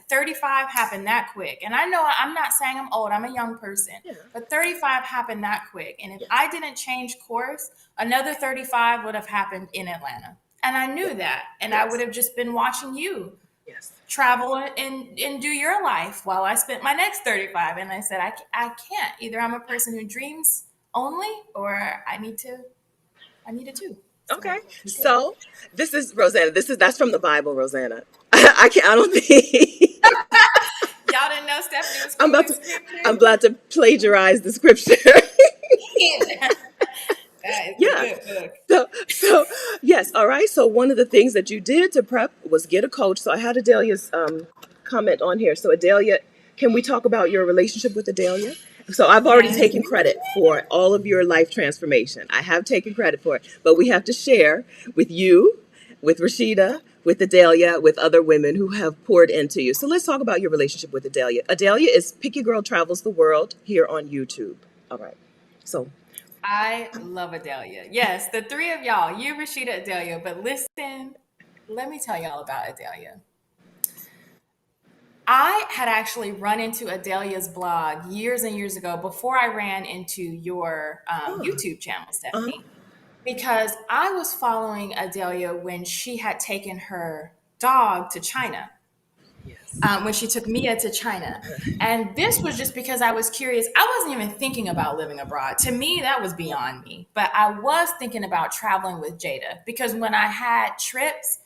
35 happened that quick, and I know I'm not saying I'm old, I'm a young person, Yeah. but 35 happened that quick. And if Yes. I didn't change course, another 35 would have happened in Atlanta. And I Yes. knew that. And I would Yes. have just been watching you Yes. travel and do your life while I spent my next 35. And I said, I can't. Either I'm a person who dreams only, or I needed to. So Okay. we did. So this is Rosanna. That's from the Bible, Rosanna. I can't. I don't think Y'all didn't know Stephanie was I'm about quoting to. scripture? I'm glad to plagiarize the scripture. That is a Yeah. good book. So yes, all right. So one of the things that you did to prep was get a coach. So I had Adelia's comment on here. So Adelia, can we talk about your relationship with Adelia? So I've already Yes. taken credit for all of your life transformation. I have taken credit for it, but we have to share with you, with Rashida, with Adelia, with other women who have poured into you. So let's talk about your relationship with Adelia. Adelia is Picky Girl Travels the World here on YouTube. All right. So I love Adelia. Yes, the three of y'all, you, Rashida, Adelia. But listen, let me tell y'all about Adelia. I had actually run into Adelia's blog years and years ago before I ran into your oh, YouTube channel, uh-huh. Stephanie, because I was following Adelia when she had taken her dog to China, Yes. when she took Mia to China. And this was just because I was curious. I wasn't even thinking about living abroad. To me, that was beyond me. But I was thinking about traveling with Jada because when I had trips,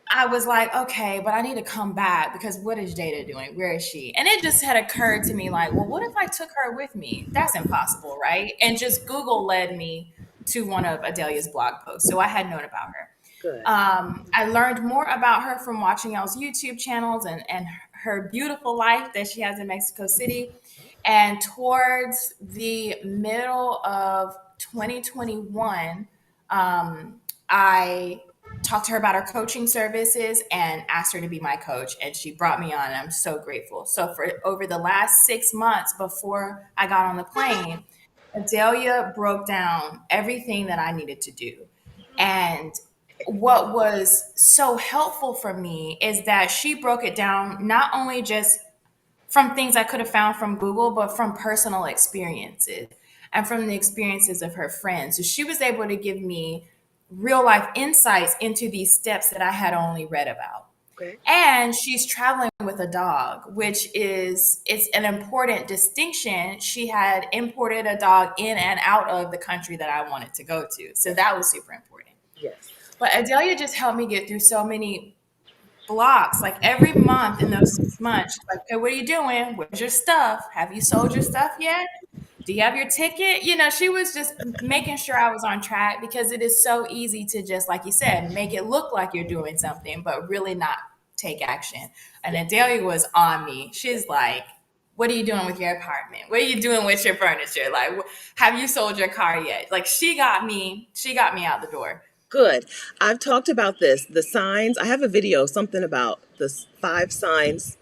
I was like, okay, but I need to come back because what is Jada doing? Where is she? And it just had occurred to me like, well, what if I took her with me? That's impossible, right? And just Google led me to one of Adelia's blog posts. So I had known about her. Good. I learned more about her from watching y'all's YouTube channels and her beautiful life that she has in Mexico City. And towards the middle of 2021, I talked to her about her coaching services and asked her to be my coach. And she brought me on, and I'm so grateful. So, for over the last 6 months before I got on the plane, Adelia broke down everything that I needed to do. And what was so helpful for me is that she broke it down not only just from things I could have found from Google, but from personal experiences and from the experiences of her friends. So she was able to give me real life insights into these steps that I had only read about. Okay. And she's traveling with a dog, which is it's an important distinction. She had imported a dog in and out of the country that I wanted to go to. So Yes. that was super important. Yes. But Adelia just helped me get through so many blocks. Like every month in those 6 months, she's like, okay, what are you doing? Where's your stuff? Have you sold your stuff yet? Do you have your ticket? She was just making sure I was on track because it is so easy to just, like you said, make it look like you're doing something, but really not take action. And Yes. Adelia was on me. She's like, what are you doing with your apartment? What are you doing with your furniture? Like, have you sold your car yet? Like, she got me out the door. Good. I've talked about this. The signs. I have a video, something about the 5 signs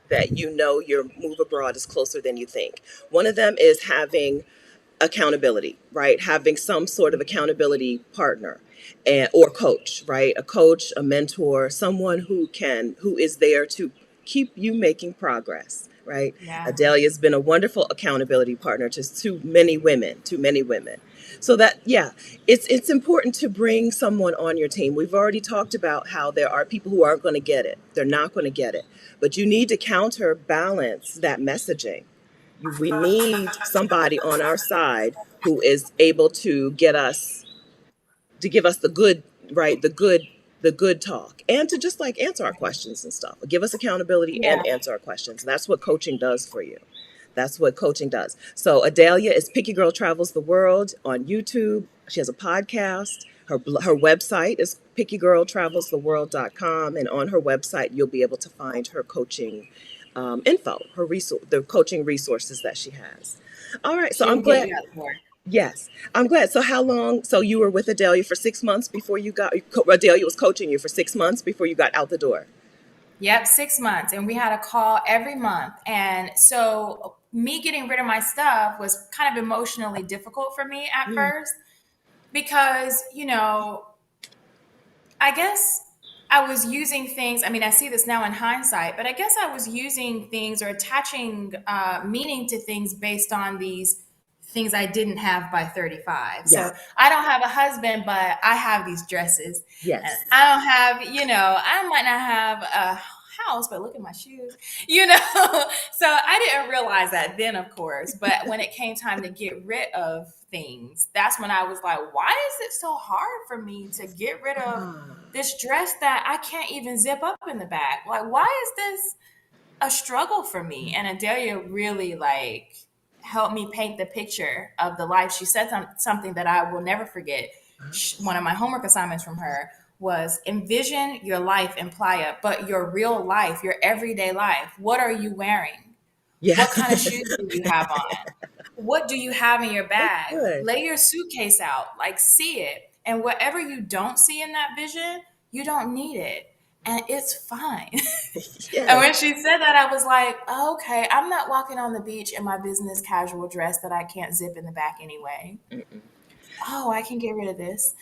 that you know your move abroad is closer than you think. One of them is having accountability, right? Having some sort of accountability partner and or coach, right? A coach, a mentor, someone who is there to keep you making progress, right? Yeah. Adelia's been a wonderful accountability partner to many women, to many women. So that, yeah, it's important to bring someone on your team. We've already talked about how there are people who aren't going to get it. They're not going to get it. But you need to counterbalance that messaging. We need somebody on our side who is able to get us, to give us the good, right, the good talk, and to just like answer our questions and stuff, give us accountability Yeah. and answer our questions. That's what coaching does for you. That's what coaching does. So Adelia is Picky Girl Travels the World on YouTube. She has a podcast. Her website is pickygirltravelstheworld.com, and on her website you'll be able to find her coaching info, her resource, the coaching resources that she has. All right, so She I'm will get glad. you out the door. Yes, I'm glad. So how long? So you were with Adelia for 6 months before you got. Adelia was coaching you for 6 months before you got out the door. Yep, 6 months. And we had a call every month. And so me getting rid of my stuff was kind of emotionally difficult for me at Mm, first because, I guess I was using things. I mean, I see this now in hindsight, but I guess I was using things or attaching meaning to things based on these things I didn't have by 35. yeah. So I don't have a husband, but I have these dresses. And Yes. I don't have, I might not have a house, but look at my shoes, you know? So I didn't realize that then, of course. But when it came time to get rid of things, that's when I was like, why is it so hard for me to get rid of Ah, this dress that I can't even zip up in the back? Like, why is this a struggle for me? And Adelia really like helped me paint the picture of the life. She said something that I will never forget. One of my homework assignments from her was envision your life in playa, but your real life, your everyday life. What are you wearing? yeah. What kind of shoes do you have on? What do you have in your That's bag? good. Lay your suitcase out, like see it. And whatever you don't see in that vision, you don't need it. And it's fine. And Yes. when she said that, I was like, oh, okay, I'm not walking on the beach in my business casual dress that I can't zip in the back anyway. Mm-mm. Oh, I can get rid of this.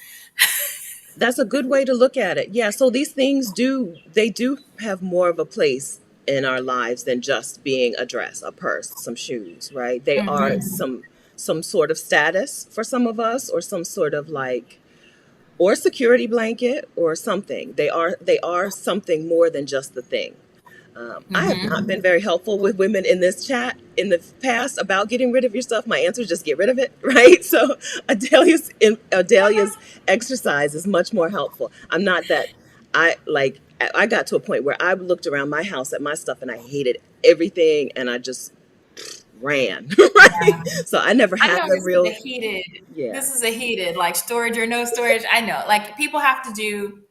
That's a good way to look at it. Yeah. So these things do have more of a place in our lives than just being a dress, a purse, some shoes, right? They are Hmm. some sort of status for some of us, or some sort of like, or security blanket or something. They are something more than just the thing. I have not Hmm. been very helpful with women in this chat in the past about getting rid of your stuff. My answer is just get rid of it, right? So Adelia's exercise is much more helpful. I'm not that. I got to a point where I looked around my house at my stuff and I hated everything and I just ran, right? So I never I had know a real, yeah. this is a heated, like storage or no storage. I know, like people have to do,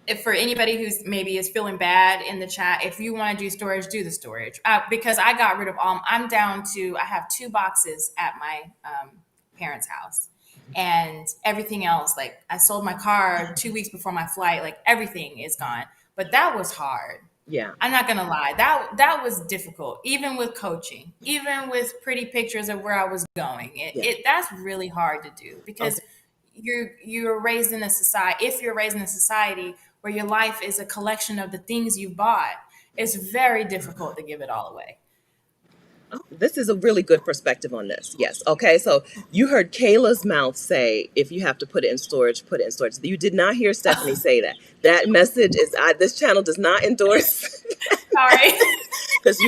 if for anybody who's maybe is feeling bad in the chat, if you want to do storage, do the storage. Because I got rid of all, I'm down to, I have 2 boxes at my parents' house. And everything else, like I sold my car 2 weeks before my flight, like everything is gone. But that was hard. Yeah. I'm not gonna lie. That was difficult, even with coaching, even with pretty pictures of where I was going. Yeah. That's really hard to do because Okay. you're raised in a society. If you're raised in a society where your life is a collection of the things you bought, it's very difficult to give it all away. Oh, this is a really good perspective on this. Yes. Okay. So you heard Kayla's mouth say, if you have to put it in storage, put it in storage. You did not hear Stephanie say that. That message is, this channel does not endorse Sorry. because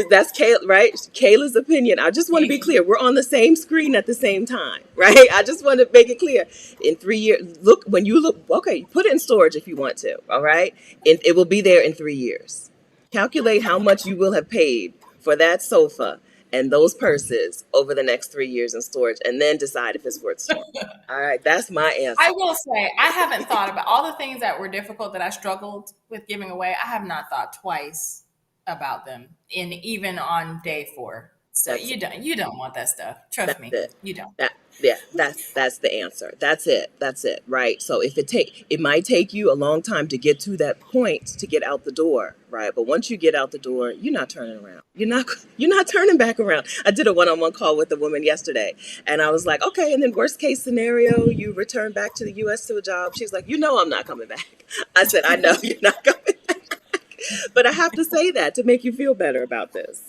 that's Kayla, right? Kayla's opinion. I just want to be clear. We're on the same screen at the same time, right? I just want to make it clear. In 3 years, when you look, okay, put it in storage if you want to. All right. And it will be there in 3 years. Calculate how much you will have paid for that sofa and those purses over the next 3 years in storage, and then decide if it's worth storing. All right, that's my I answer. will say I haven't thought about all the things that were difficult that I struggled with giving away. I have not thought twice about them in even on day 4. So That's you don't want that stuff. Trust That's me, it. you don't. That Yeah, that's the answer. That's it. That's it. Right. So if it might take you a long time to get to that point to get out the door, right? But once you get out the door, you're not turning around. You're not turning back around. I did a one-on-one call with a woman yesterday, and I was like, okay, and then worst case scenario, you return back to the US to a job. She's like, I'm not coming back. I said, I know you're not coming back. But I have to say that to make you feel better about this.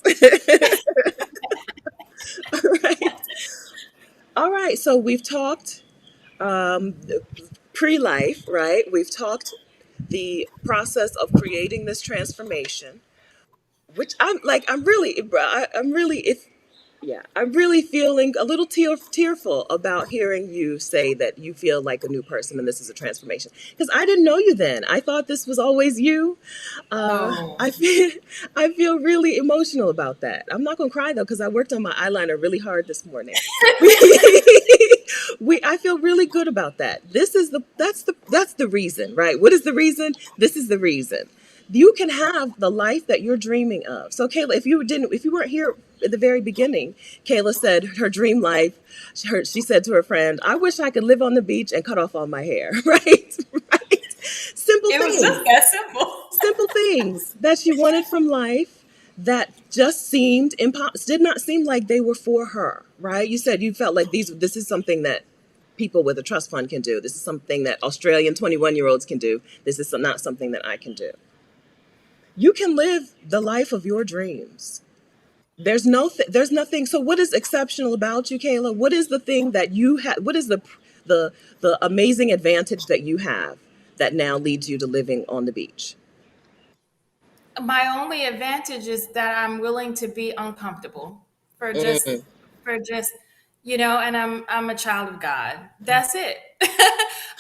Right. All right, so we've talked um, pre-life, right? We've talked the process of creating this transformation, which I'm really, if yeah, I'm really feeling a little tearful about hearing you say that you feel like a new person and this is a transformation. Because I didn't know you then. I thought this was always you. Oh, I feel I feel really emotional about that. I'm not gonna cry though because I worked on my eyeliner really hard this morning. I feel really good about that. That's the reason, right? What is the reason? This is the reason. You can have the life that you're dreaming of. So Kayla, if you weren't here at the very beginning, Kayla said her dream life. She said to her friend, "I wish I could live on the beach and cut off all my hair." Right, right. Simple it was just things, that simple. simple things that she wanted from life that just did not seem like they were for her, right? You said you felt like this is something that people with a trust fund can do. This is something that Australian 21-year-olds can do. This is not something that I can do. You can live the life of your dreams. There's nothing. So what is exceptional about you, Kayla? What is the thing that you have? What is the the amazing advantage that you have that now leads you to living on the beach? My only advantage is that I'm willing to be uncomfortable for just Mm, for just and I'm a child of God. That's it.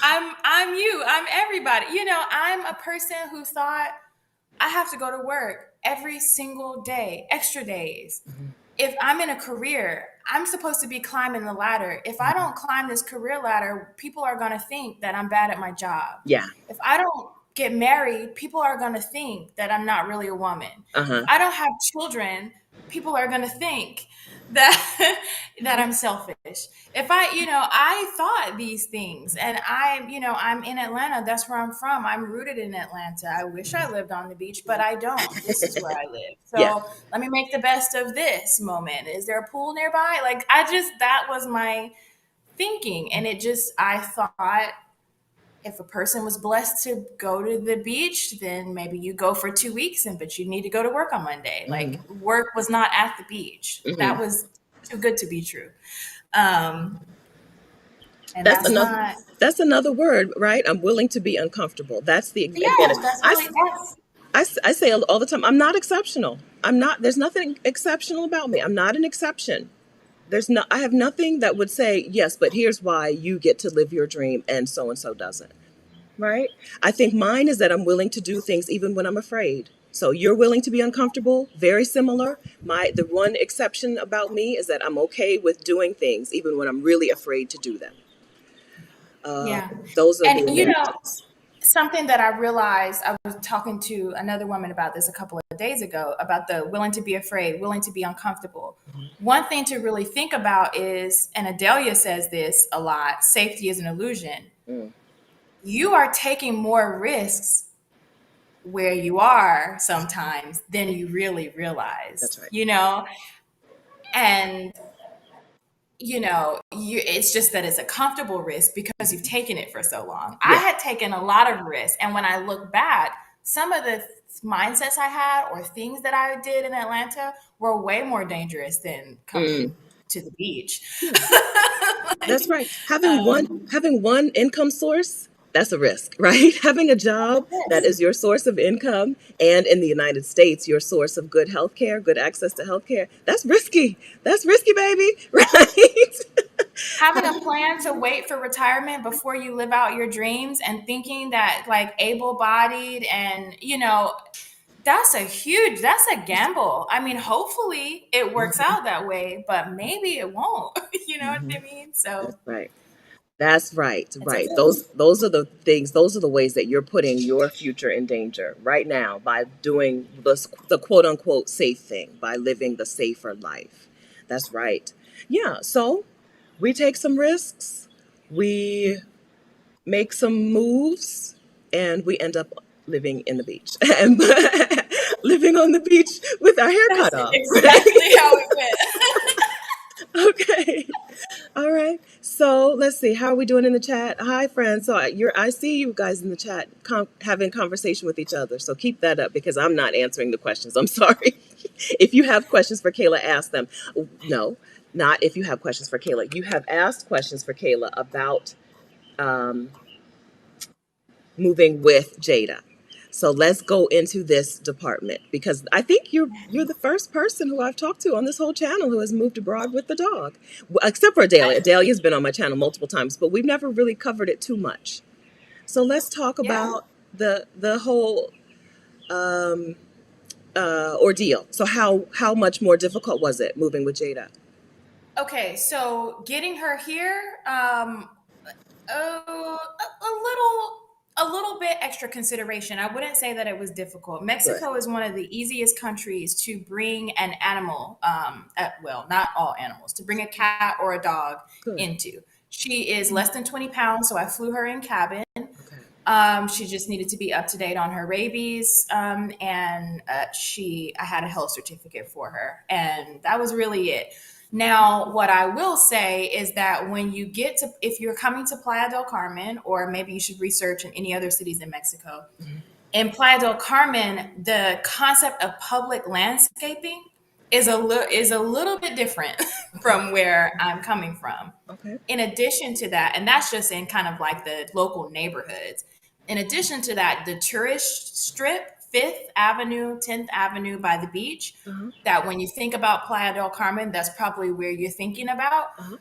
I'm you. I'm everybody. I'm a person who thought I have to go to work every single day, extra days. If I'm in a career, I'm supposed to be climbing the ladder. If I don't climb this career ladder, people are going to think that I'm bad at my job. yeah. If I don't get married, people are going to think that I'm not really a woman. Uh If huh. I don't have children, people are going to think that that I'm selfish. If I thought these things, and I'm in Atlanta. That's where I'm from. I'm rooted in Atlanta. I wish I lived on the beach, but I don't. This is where I live. Yeah. So let me make the best of this moment. Is there a pool nearby? That was my thinking. And I thought if a person was blessed to go to the beach, then maybe you go for 2 weeks, but you need to go to work on Monday. Hmm. Like work was not at the beach. That Hmm. was too good to be true. Um, and That's that's another. not, That's another word, right? I'm willing to be uncomfortable. That's the advantage. yes, that's really, that's, I say all the time, I'm not exceptional. I'm not. There's nothing exceptional about me. I'm not an exception. I have nothing that would say yes, but here's why you get to live your dream and so doesn't. Right? I think mine is that I'm willing to do things even when I'm afraid. So you're willing to be uncomfortable, very similar. The one exception about me is that I'm okay with doing things even when I'm really afraid to do them. Uh, yeah. those are And, the advantages. something that I realized, I was talking to another woman about this a couple of days ago about the willing to be afraid, willing to be uncomfortable. One thing to really think about is, and Adelia says this a lot, safety is an illusion. Mm, You are taking more risks where you are sometimes than you really that's realize, right. And it's just that it's a comfortable risk because you've taken it for so long. I Yeah. had taken a lot of risks, and when I look back, some of the mindsets I had or things that I did in Atlanta were way more dangerous than Mm, coming to the beach. yeah. That's Like, right. um, Having one income source, that's a risk, right? Having a that's a job that risk. is your source of income and in the United States, your source of good health care, good access to health care, that's risky. That's risky, baby. Right? Having a plan to wait for retirement before you live out your dreams and thinking that like able-bodied and that's a gamble. I mean, hopefully it works Mhm, out that way, but maybe it won't. You know what mhm. I mean? So That's right. That's right, It's right. okay. Those are the things, those are the ways that you're putting your future in danger right now by doing the quote unquote safe thing, by living the safer life. That's right. Yeah, so we take some risks, we make some moves, and we end up living in the beach and living on the beach with our hair That's cut off, exactly right? how it went. Okay. All right. So let's see. How are we doing in the chat? Hi, friends. So I see you guys in the chat having conversation with each other. So keep that up because I'm not answering the questions. I'm sorry. If you have questions for Kayla, ask them. No, not if you have questions for Kayla. You have asked questions for Kayla about um, moving with Jada. So let's go into this department because I think you're the first person who I've talked to on this whole channel who has moved abroad with the dog, except for Adelia. Adelia's been on my channel multiple times, but we've never really covered it too much. So let's talk Yeah. about the whole um, ordeal. So how much more difficult was it moving with Jada? Okay, so getting her here, a little bit extra consideration. I wouldn't say that it was difficult. Good, Mexico is one of the easiest countries to bring an animal, well, not all animals, to bring a cat or a dog good. into. She is less than 20 pounds, so I flew her in cabin. Okay, She just needed to be up to date on her rabies, and I had a health certificate for her, and that was really it. Now, what I will say is that when you get to, if you're coming to Playa del Carmen, or maybe you should research in any other cities in Mexico, in Playa del Carmen, the concept of public landscaping is a little bit different okay, from where I'm coming from. okay. In addition to that, and that's just in kind of like the local neighborhoods. In addition to that, the tourist strip, Fifth Avenue, 10th Avenue by the beach, Uh-huh, that when you think about Playa del Carmen, that's probably where you're thinking about. uh-huh.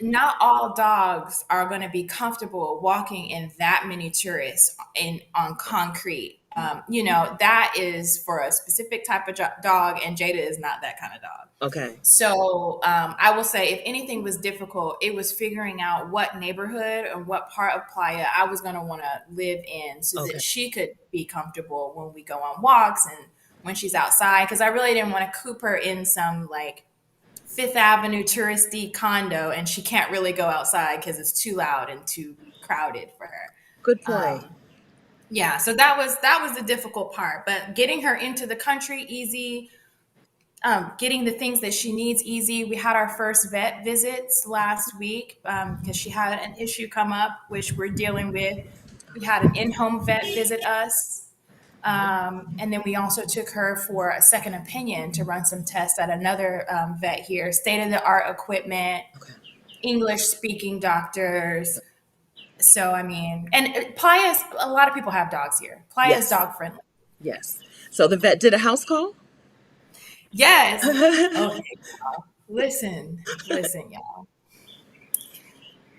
Not all dogs are going to be comfortable walking in that many tourists in on concrete. That is for a specific type of dog, and Jada is not that kind of dog. Okay, So I will say, if anything was difficult, it was figuring out what neighborhood and what part of Playa I was going to want to live in so that okay, she could be comfortable when we go on walks and when she's outside. Because I really didn't want to coop her in some like Fifth Avenue touristy condo, and she can't really go outside because it's too loud and too crowded for her. good point. Um, yeah, so that was the difficult part. But getting her into the country easy, getting the things that she needs easy. We had our first vet visits last week because she had an issue come up, which we're dealing with. We had an in-home vet visit us. And then we also took her for a second opinion to run some tests at another vet here, state of the art equipment, Okay. English speaking doctors. So, I mean, and Playa is, a lot of people have dogs here. Playa is Yes. dog friendly. Yes. So the vet did a house call? Yes. Okay. Listen, y'all.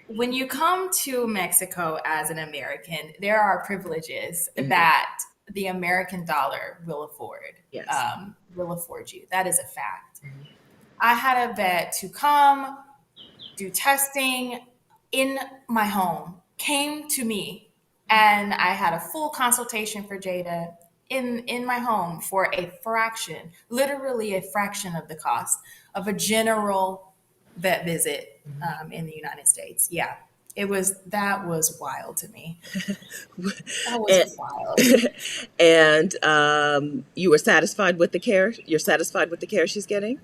When you come to Mexico as an American, there are privileges Mhm. that the American dollar Yes. will afford you. That is a fact. I had a vet to come do testing in my home, came to me, and I had a full consultation for Jada in my home for a fraction, literally a fraction of the cost of a general vet visit in the United States. Yeah, that was wild to me. That was And wild. you were satisfied with the care? You're satisfied with the care she's getting?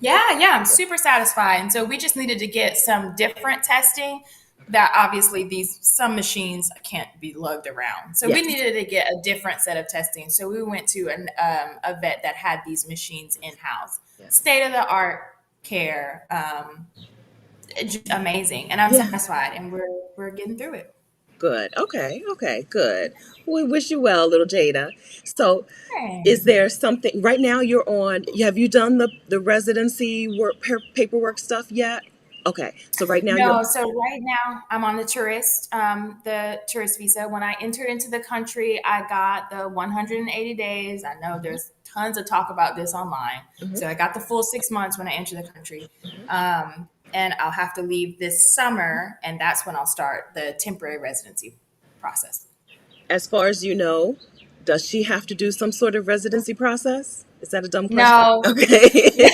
Yeah, I'm super satisfied. And so we just needed to get some different testing that obviously these some machines can't be lugged around. So we Yes. needed to get a different set of testing. So we went to a vet that had these machines in house, Yes. state of the art care, just amazing. And I'm Yeah. satisfied, and we're getting through it. Good. Okay. Okay. Good. We wish you well, little Jada. So, is Thanks. there something right now you're on? Have you done the residency work paperwork stuff yet? Okay. So right now you're No, so right now I'm on the tourist visa. When I entered into the country, I got the 180 days. I know there's tons of talk about this online. Mhm, So I got the full 6 months when I entered the country. and I'll have to leave this summer, and that's when I'll start the temporary residency process. As far as you know, does she have to do some sort of residency process? Is that a dumb question? No, Okay.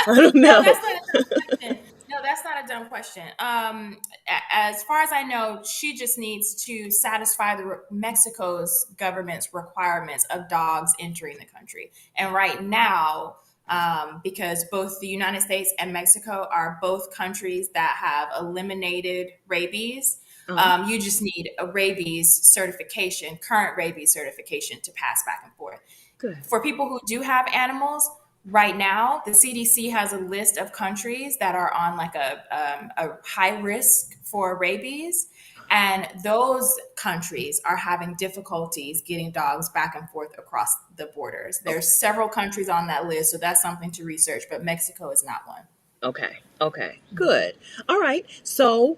I don't no, know. that's not a dumb question. No, that's not a dumb question. As far as I know, she just needs to satisfy Mexico's government's requirements of dogs entering the country. And right now, because both the United States and Mexico are both countries that have eliminated rabies, Uh-huh. you just need a rabies certification, current rabies certification to pass back and forth. Good. For people who do have animals, right now, the CDC has a list of countries that are on like a high risk for rabies. And those countries are having difficulties getting dogs back and forth across the borders. There's several countries on that list, so that's something to research, but Mexico is not one. Okay. Okay. Good. All right. So,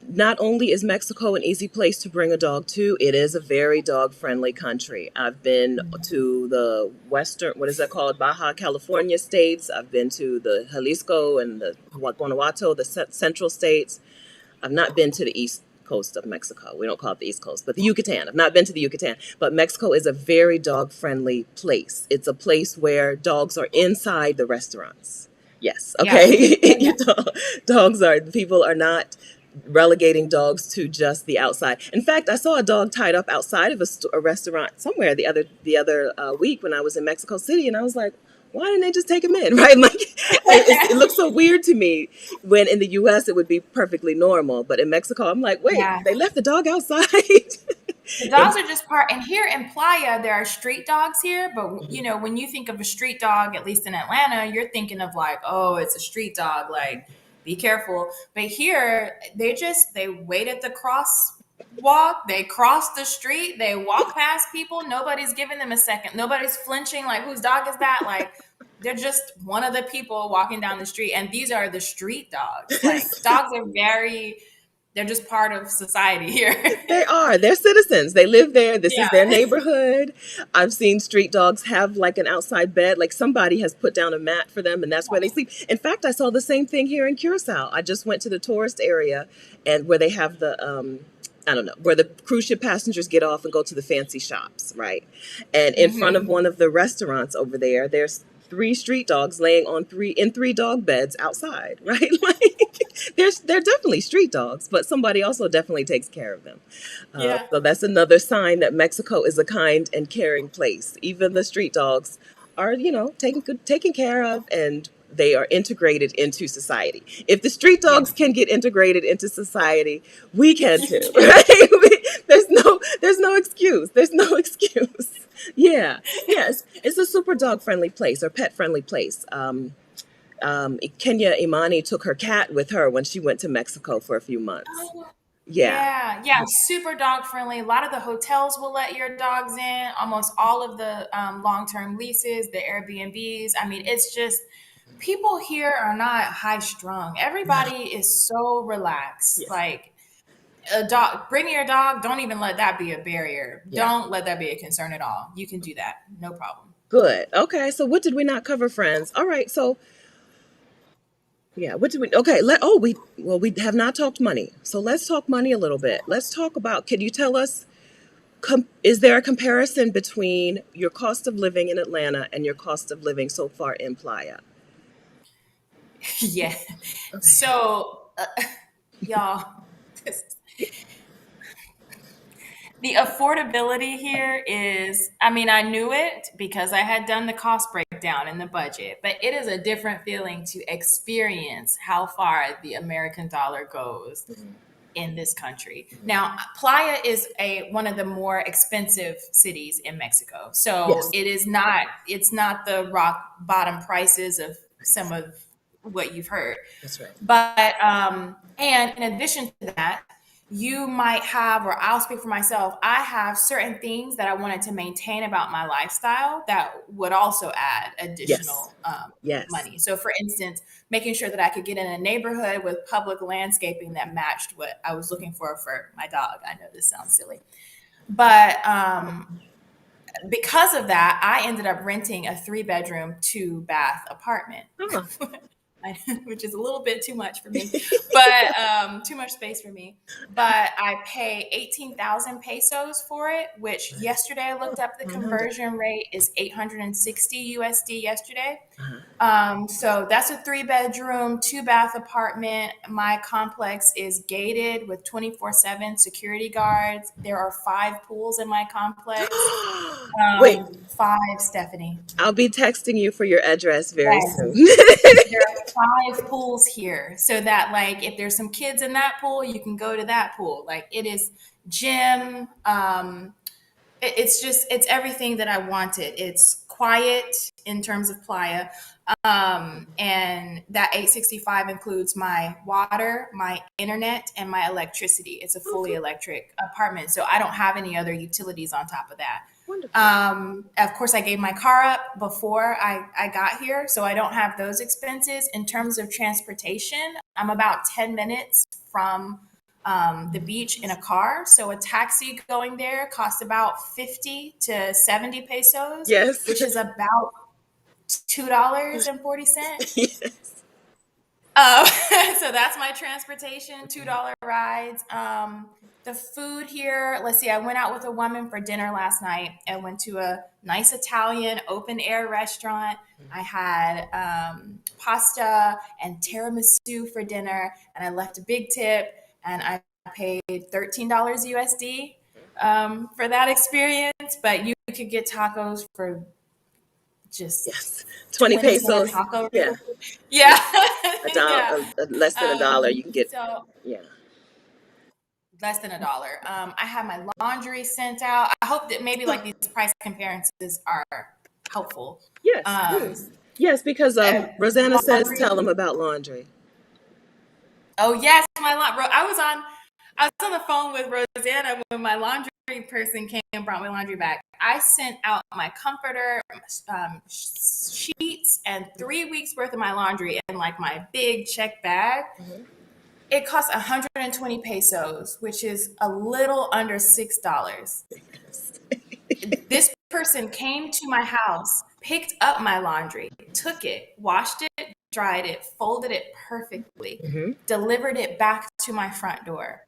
not only is Mexico an easy place to bring a dog to, it is a very dog friendly country. I've been to the western, what is that called? Baja California states. I've been to the Jalisco and the Guanajuato, the central states. I've not been to the east coast of Mexico. We don't call it the east coast, but the Yucatan. I've not been to the Yucatan, but Mexico is a very dog friendly place. It's a place where dogs are inside the restaurants. Yes. Yeah. Okay. Oh, yeah. Dogs are, people are not relegating dogs to just the outside. In fact, I saw a dog tied up outside of a restaurant somewhere the other week when I was in Mexico City, and I was like, why didn't they just take him in? Right? Like, it looks so weird to me when in the U.S. it would be perfectly normal, but in Mexico, I'm like, wait, Yeah. they left the dog outside. The And- dogs are just part, and here in Playa, there are street dogs here. But Mhm. when you think of a street dog, at least in Atlanta, you're thinking of like, oh, it's a street dog. Like, be careful. But here, they wait at the crosswalk. They cross the street. They walk past people. Nobody's giving them a second. Nobody's flinching. Like, whose dog is that? Like, they're just one of the people walking down the street. And these are the street dogs. Like, dogs are they're just part of society here. They are. They're citizens. They live there. This is their Yeah. neighborhood. I've seen street dogs have like an outside bed, like somebody has put down a mat for them and that's where they sleep. In fact, I saw the same thing here in Curacao. I just went to the tourist area and where they have the I don't know, where the cruise ship passengers get off and go to the fancy shops, right? And in front of Hmm. one of the restaurants over there, there's three street dogs laying on three dog beds outside, right? Like they're definitely street dogs, but somebody also definitely takes care of them. Yeah. So that's another sign that Mexico is a kind and caring place. Even the street dogs are, taken care of, and they are integrated into society. If the street dogs Yes. can get integrated into society, we can too, right? There's no excuse. There's no excuse. Yeah. Yes. It's a super dog friendly place or pet friendly place. Kenya Imani took her cat with her when she went to Mexico for a few months. Oh, Yeah. yeah, yeah, super dog friendly. A lot of the hotels will let your dogs in. Almost all of the long-term leases, the Airbnbs. I mean, it's just people here are not high strung. No. Everybody is so relaxed. Yeah. Like a dog, bring your dog. Don't even let that be a barrier. Yeah. Don't let that be a concern at all. You can do that, no problem. Good. Okay. So what did we not cover, friends? All right. So yeah, what did we? Okay. We have not talked money. So let's talk money a little bit. Let's talk about. Can you tell us? Is there a comparison between your cost of living in Atlanta and your cost of living so far in Playa? Yeah. Okay. So, y'all, this the affordability here is, I mean, I knew it because I had done the cost breakdown in the budget, but it is a different feeling to experience how far the American dollar goes Mhm. in this country. Now, Playa is one of the more expensive cities in Mexico. So Yes, it's not the rock bottom prices of some of what you've heard. that's right. But and in addition to that, you might have, or I'll speak for myself, I have certain things that I wanted to maintain about my lifestyle that would also add Yes, additional yes. money. So, for instance, making sure that I could get in a neighborhood with public landscaping that matched what I was looking for my dog. I know this sounds silly, but because of that, I ended up renting a 3-bedroom, 2-bath apartment. Oh, which is a little bit too much for me, but too much space for me. But I pay 18,000 pesos for it, which yesterday I looked up the 900. conversion rate is 860 USD yesterday. Uh-huh. So that's a 3-bedroom, 2-bath apartment. My complex is gated with 24/7 security guards. There are 5 pools in my complex. Wait, 5, Stephanie. I'll be texting you for your address very Yes. soon. There are 5 pools here, so that like if there's some kids in that pool, you can go to that pool. Like it is gym. It's everything that I wanted. It's quiet in terms of playa, and that 865 includes my water, my internet, and my electricity. It's a fully Okay, electric apartment, so I don't have any other utilities on top of that. wonderful. Of course, I gave my car up before I got here, so I don't have those expenses. In terms of transportation, I'm about 10 minutes from the beach in a car. So a taxi going there costs about 50 to 70 pesos, Yes. which is about $2.40. Yes. So that's my transportation, $2 rides. The food here, let's see, I went out with a woman for dinner last night. I went to a nice Italian open air restaurant. I had pasta and tiramisu for dinner, and I left a big tip, and I paid $13 USD for that experience. But you could get tacos for just Yes. 20 20 cent pesos. taco. Yeah. Yeah. Yeah. A dollar, Yeah. less than a dollar. You can get, So yeah. less than a dollar. I had my laundry sent out. I hope that maybe like these price comparisons are helpful. Yes. Um, Yes. Yes, because uh, Rosanna says Laundry. tell them about laundry. Oh yes, I was on the phone with Rosanna when my laundry person came and brought my laundry back. I sent out my comforter, sheets, and 3 weeks worth of my laundry in like my big check bag. Mhm. It costs 120 pesos, which is a little under $6. Yes. This person came to my house, picked up my laundry, took it, washed it, dried it, folded it perfectly, Hmm. delivered it back to my front door.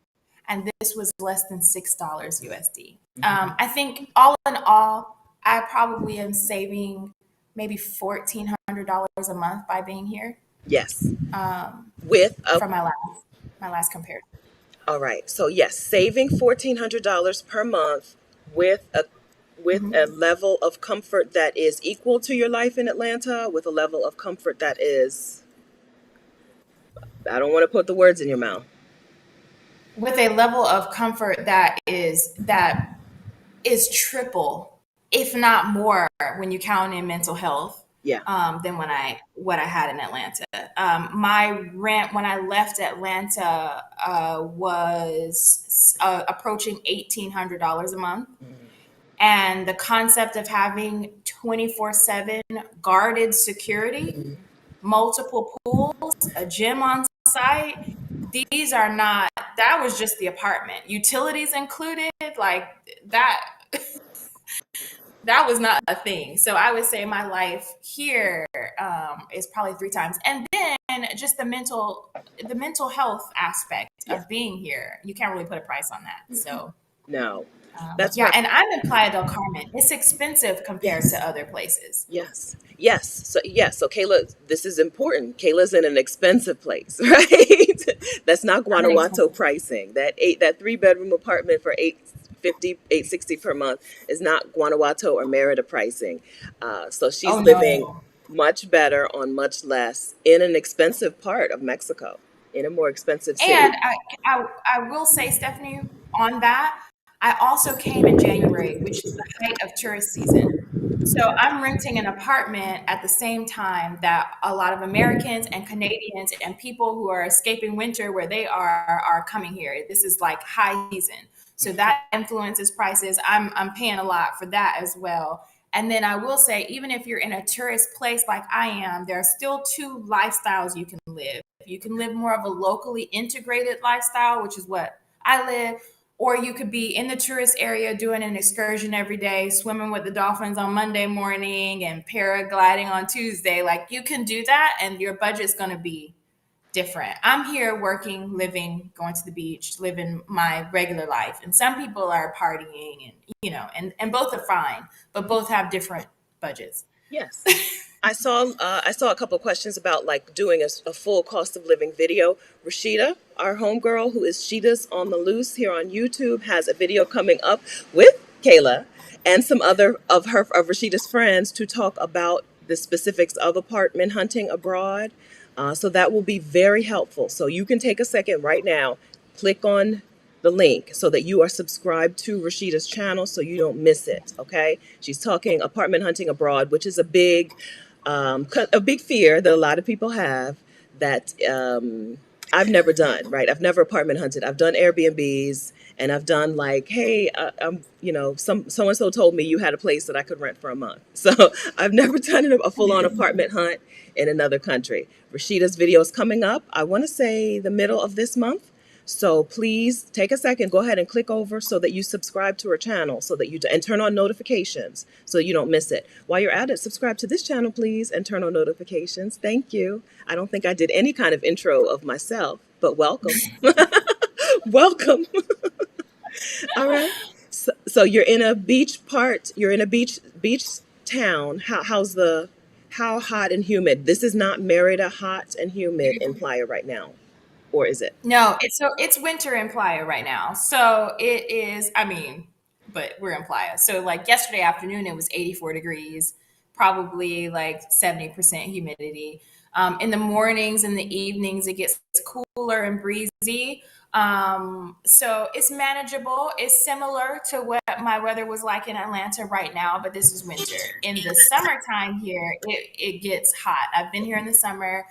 And this was less than $6 USD. Hmm. I think all in all, I probably am saving maybe $1,400 a month by being here, Yes. um, With a, from my last comparison. all right. So yes, saving $1,400 per month with a Mhm. level of comfort that is equal to your life in Atlanta, with a level of comfort that is, I don't want to put the words in your mouth. With a level of comfort that is triple, if not more, when you count in mental health, Yeah. than what I had in Atlanta. My rent when I left Atlanta was approaching $1,800 a month, and the concept of having 24/7 guarded security, multiple pools, a gym on site. These are not, that was just the apartment. Utilities included, like that, that was not a thing. So I would say my life here is probably 3 times. And then just the mental health aspect Yeah. of being here. You can't really put a price on that. So No. That's yeah, why. and I'm in Playa del Carmen. It's expensive compared Yes. to other places. Yes. Yes. So yes. So Kayla, this is important. Kayla's in an expensive place, right? That's not I'm an Guanajuato expensive. pricing. That 3 bedroom apartment for 850, 860 per month is not Guanajuato or Merida pricing. So she's Oh living no. much better on much less in an expensive part of Mexico, in a more expensive city. And I will say, Stephanie, on that, I also came in January, which is the height of tourist season. So I'm renting an apartment at the same time that a lot of Americans and Canadians and people who are escaping winter where they are coming here. This is like high season. So that influences prices. I'm paying a lot for that as well. And then I will say, even if you're in a tourist place like I am, there are still 2 lifestyles you can live. You can live more of a locally integrated lifestyle, which is what I live, Or you could be in the tourist area doing an excursion every day, swimming with the dolphins on Monday morning and paragliding on Tuesday. Like you can do that and your budget's going to be different. I'm here working, living, going to the beach, living my regular life. And some people are partying and, and both are fine, but both have different budgets. Yes. I saw a couple of questions about like doing a full cost of living video. Rashida, our homegirl who is Sheeta's on the Loose here on YouTube, has a video coming up with Kayla and some other of Rashida's friends to talk about the specifics of apartment hunting abroad. So that will be very helpful. So you can take a second right now, click on the link so that you are subscribed to Rashida's channel so you don't miss it. Okay, she's talking apartment hunting abroad, which is a big fear that a lot of people have that I've never done. Right, I've never apartment hunted. I've done Airbnbs and I've done like, hey, so and so told me you had a place that I could rent for a month. So I've never done a full on apartment hunt in another country. Rashida's video is coming up. I want to say the middle of this month. So please take a second, go ahead and click over so that you subscribe to her channel so that and turn on notifications so you don't miss it. While you're at it, subscribe to this channel, please, and turn on notifications. Thank you. I don't think I did any kind of intro of myself, but welcome. Welcome. All right. So you're in a you're in a beach town. How hot and humid? This is not Merida hot and humid in Playa right now. Or is it? No, it's winter in Playa right now. So it is, I mean, but we're in Playa. So like yesterday afternoon it was 84 degrees, probably like 70% humidity. In the mornings and the evenings it gets cooler and breezy. So it's manageable. It's similar to what my weather was like in Atlanta right now, but this is winter. In the summertime here, it gets hot. I've been here in the summer.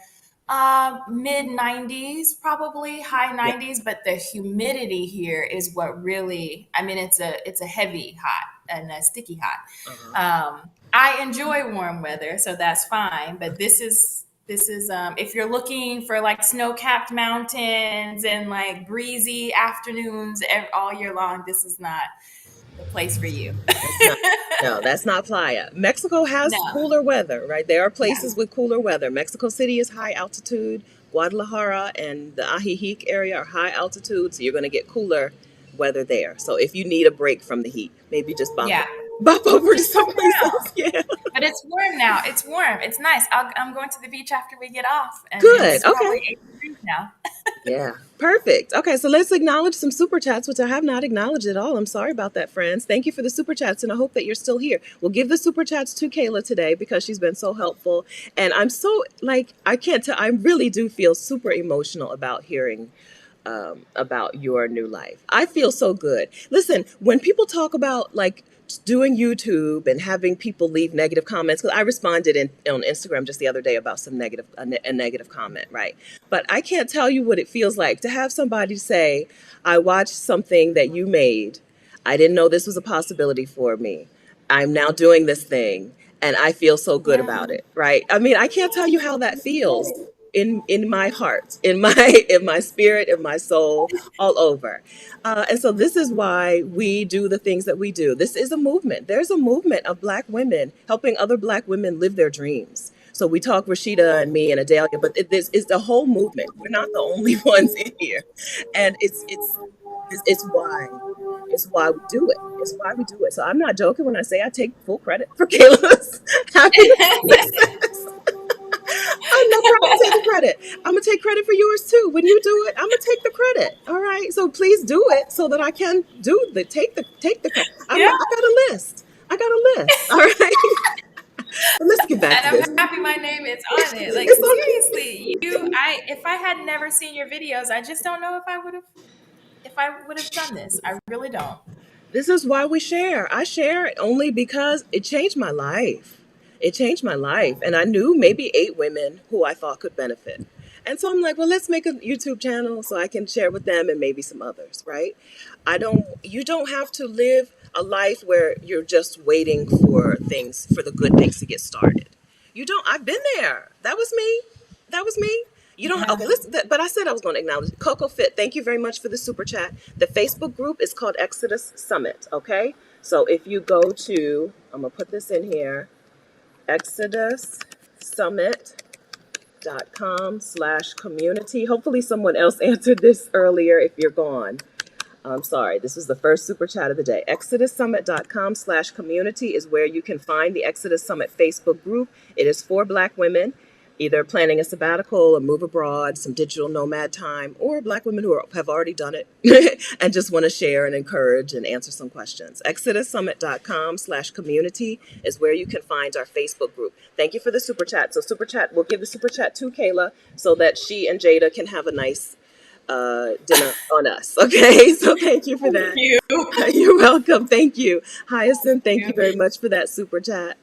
Mid 90s, probably high Yeah. 90s, but the humidity here is what really, I mean, it's a heavy hot and a sticky Uh-huh. hot. I enjoy warm weather, so that's fine. But this is if you're looking for like snow-capped mountains and like breezy afternoons all year long, this is not the place for you. That's not, no, that's not Playa. Mexico has No, cooler weather, right? There are yeah, places with cooler weather. Mexico City is high altitude. Guadalajara and the Ajijic area are high altitude, so you're going to get cooler weather there. So if you need a break from the heat, maybe just yeah. bop over to Just come someplace down. else. Yeah. But it's warm now. It's warm. It's nice. I'm going to the beach after we get off, and Good. it's Okay. probably 8 degrees now. Yeah, perfect. Okay, so let's acknowledge some super chats, which I have not acknowledged at all. I'm sorry about that, friends. Thank you for the super chats, and I hope that you're still here. We'll give the super chats to Kayla today because she's been so helpful. And I'm so, like, I can't tell, I really do feel super emotional about hearing about your new life. I feel so good. Listen, when people talk about like doing YouTube and having people leave negative comments, because I responded on Instagram just the other day about some a negative comment, right? But I can't tell you what it feels like to have somebody say, "I watched something that you made. I didn't know this was a possibility for me. I'm now doing this thing." And I feel so good Yeah. about it, right? I mean, I can't tell you how that feels in my heart, in my in my spirit, in my soul, all over. And so this is why we do the things that we do. This is a movement. There's a movement of Black women helping other Black women live their dreams. So we talk Rashida and me and Adelia, but this is the whole movement. We're not the only ones in here, and it's why it's why we do it. It's why we do it. So I'm not joking when I say I take full credit for Kayla's happiness and success. I'm no problem taking credit. I'm gonna take credit for yours too. When you do it, I'm gonna take the credit. All right. So please do it so that I can take the credit. Yeah. I got a list. I got a list. All right. But let's get back And to I'm this. happy my name is on it. Like It's on me. seriously, if I had never seen your videos, I just don't know if I would have done this. I really don't. This is why we share. I share it only because it changed my life. It changed my life. And I knew maybe 8 women who I thought could benefit. And so I'm like, well, let's make a YouTube channel so I can share with them and maybe some others, right? You don't have to live a life where you're just waiting for the good things to get started. You don't, I've been there. That was me. That was me. You don't, Yeah. okay, listen, but I said I was going to acknowledge Coco Fit. Thank you very much for the super chat. The Facebook group is called Exodus Summit, okay? So if you go to, I'm going to put this in here, exodussummit.com/community. Hopefully someone else answered this earlier if you're gone. I'm sorry, this is the first super chat of the day. ExodusSummit.com/community is where you can find the Exodus Summit Facebook group. It is for Black women, either planning a sabbatical, a move abroad, some digital nomad time, or Black women who have already done it and just want to share and encourage and answer some questions. ExodusSummit.com/community is where you can find our Facebook group. Thank you for the super chat. So super chat, we'll give the super chat to Kayla so that she and Jada can have a nice dinner on us. Okay, so thank you for Thank that. you. You're welcome. Thank you. Hyacinth, thank you Thank very much for that super chat.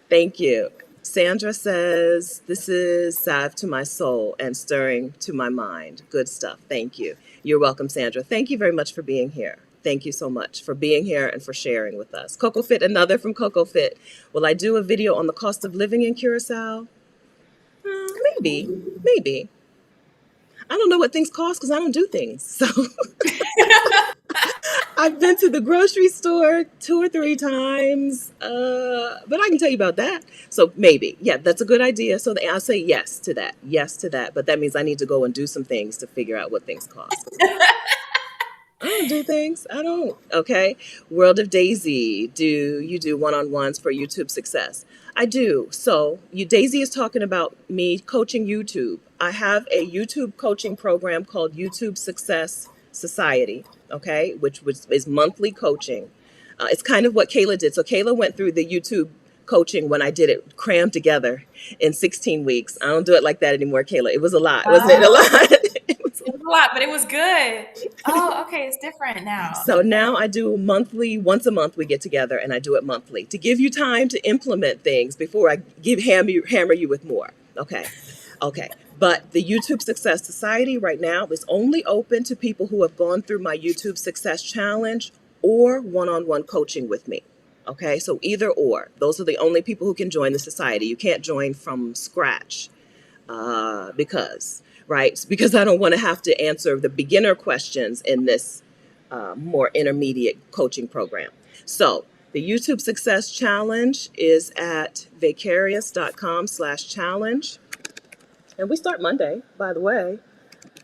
Thank you. Sandra says, this is salve to my soul and stirring to my mind. Good stuff. Thank you. You're welcome, Sandra. Thank you very much for being here. Thank you so much for being here and for sharing with us. Coco Fit, another from Coco Fit. Will I do a video on the cost of living in Curacao? Maybe. Maybe. I don't know what things cost because I don't do things. So I've been to the grocery store 2 or 3 times, but I can tell you about that. So maybe, yeah, that's a good idea. So I'll say yes to that, yes to that. But that means I need to go and do some things to figure out what things cost. I don't do things. I don't. Okay. World of Daisy. Do you do one-on-ones for YouTube success? I do. So Daisy is talking about me coaching YouTube. I have a YouTube coaching program called YouTube Success Society. Okay, is monthly coaching. It's kind of what Kayla did. So Kayla went through the YouTube coaching when I did it crammed together in 16 weeks. I don't do it like that anymore, Kayla. It was a lot. Wasn't it a Oh, lot? It was a it was a lot, but it was good. Oh, okay. It's different now. So now I do monthly, once a month we get together and I do it monthly to give you time to implement things before I hammer you with more. Okay. Okay. But the YouTube Success Society right now is only open to people who have gone through my YouTube Success Challenge or one-on-one coaching with me. Okay. So either or, those are the only people who can join the society. You can't join from scratch because, right? Because I don't want to have to answer the beginner questions in this more intermediate coaching program. So the YouTube Success Challenge is at vicarious.com/challenge. And we start Monday, by the way,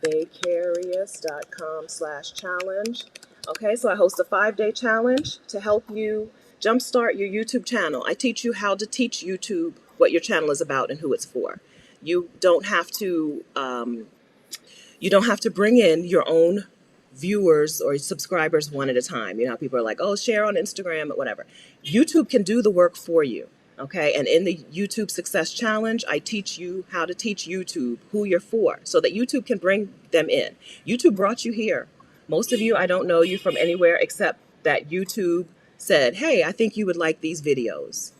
vicarious.com/challenge. Okay, so I host a 5-day challenge to help you jumpstart your YouTube channel. I teach you how to teach YouTube what your channel is about and who it's for. You don't have to bring in your own viewers or subscribers one at a time. You know how people are like, oh, share on Instagram or whatever. YouTube can do the work for you. Okay. And in the YouTube Success Challenge, I teach you how to teach YouTube who you're for so that YouTube can bring them in. YouTube brought you here. Most of you, I don't know you from anywhere except that YouTube said, hey, I think you would like these videos.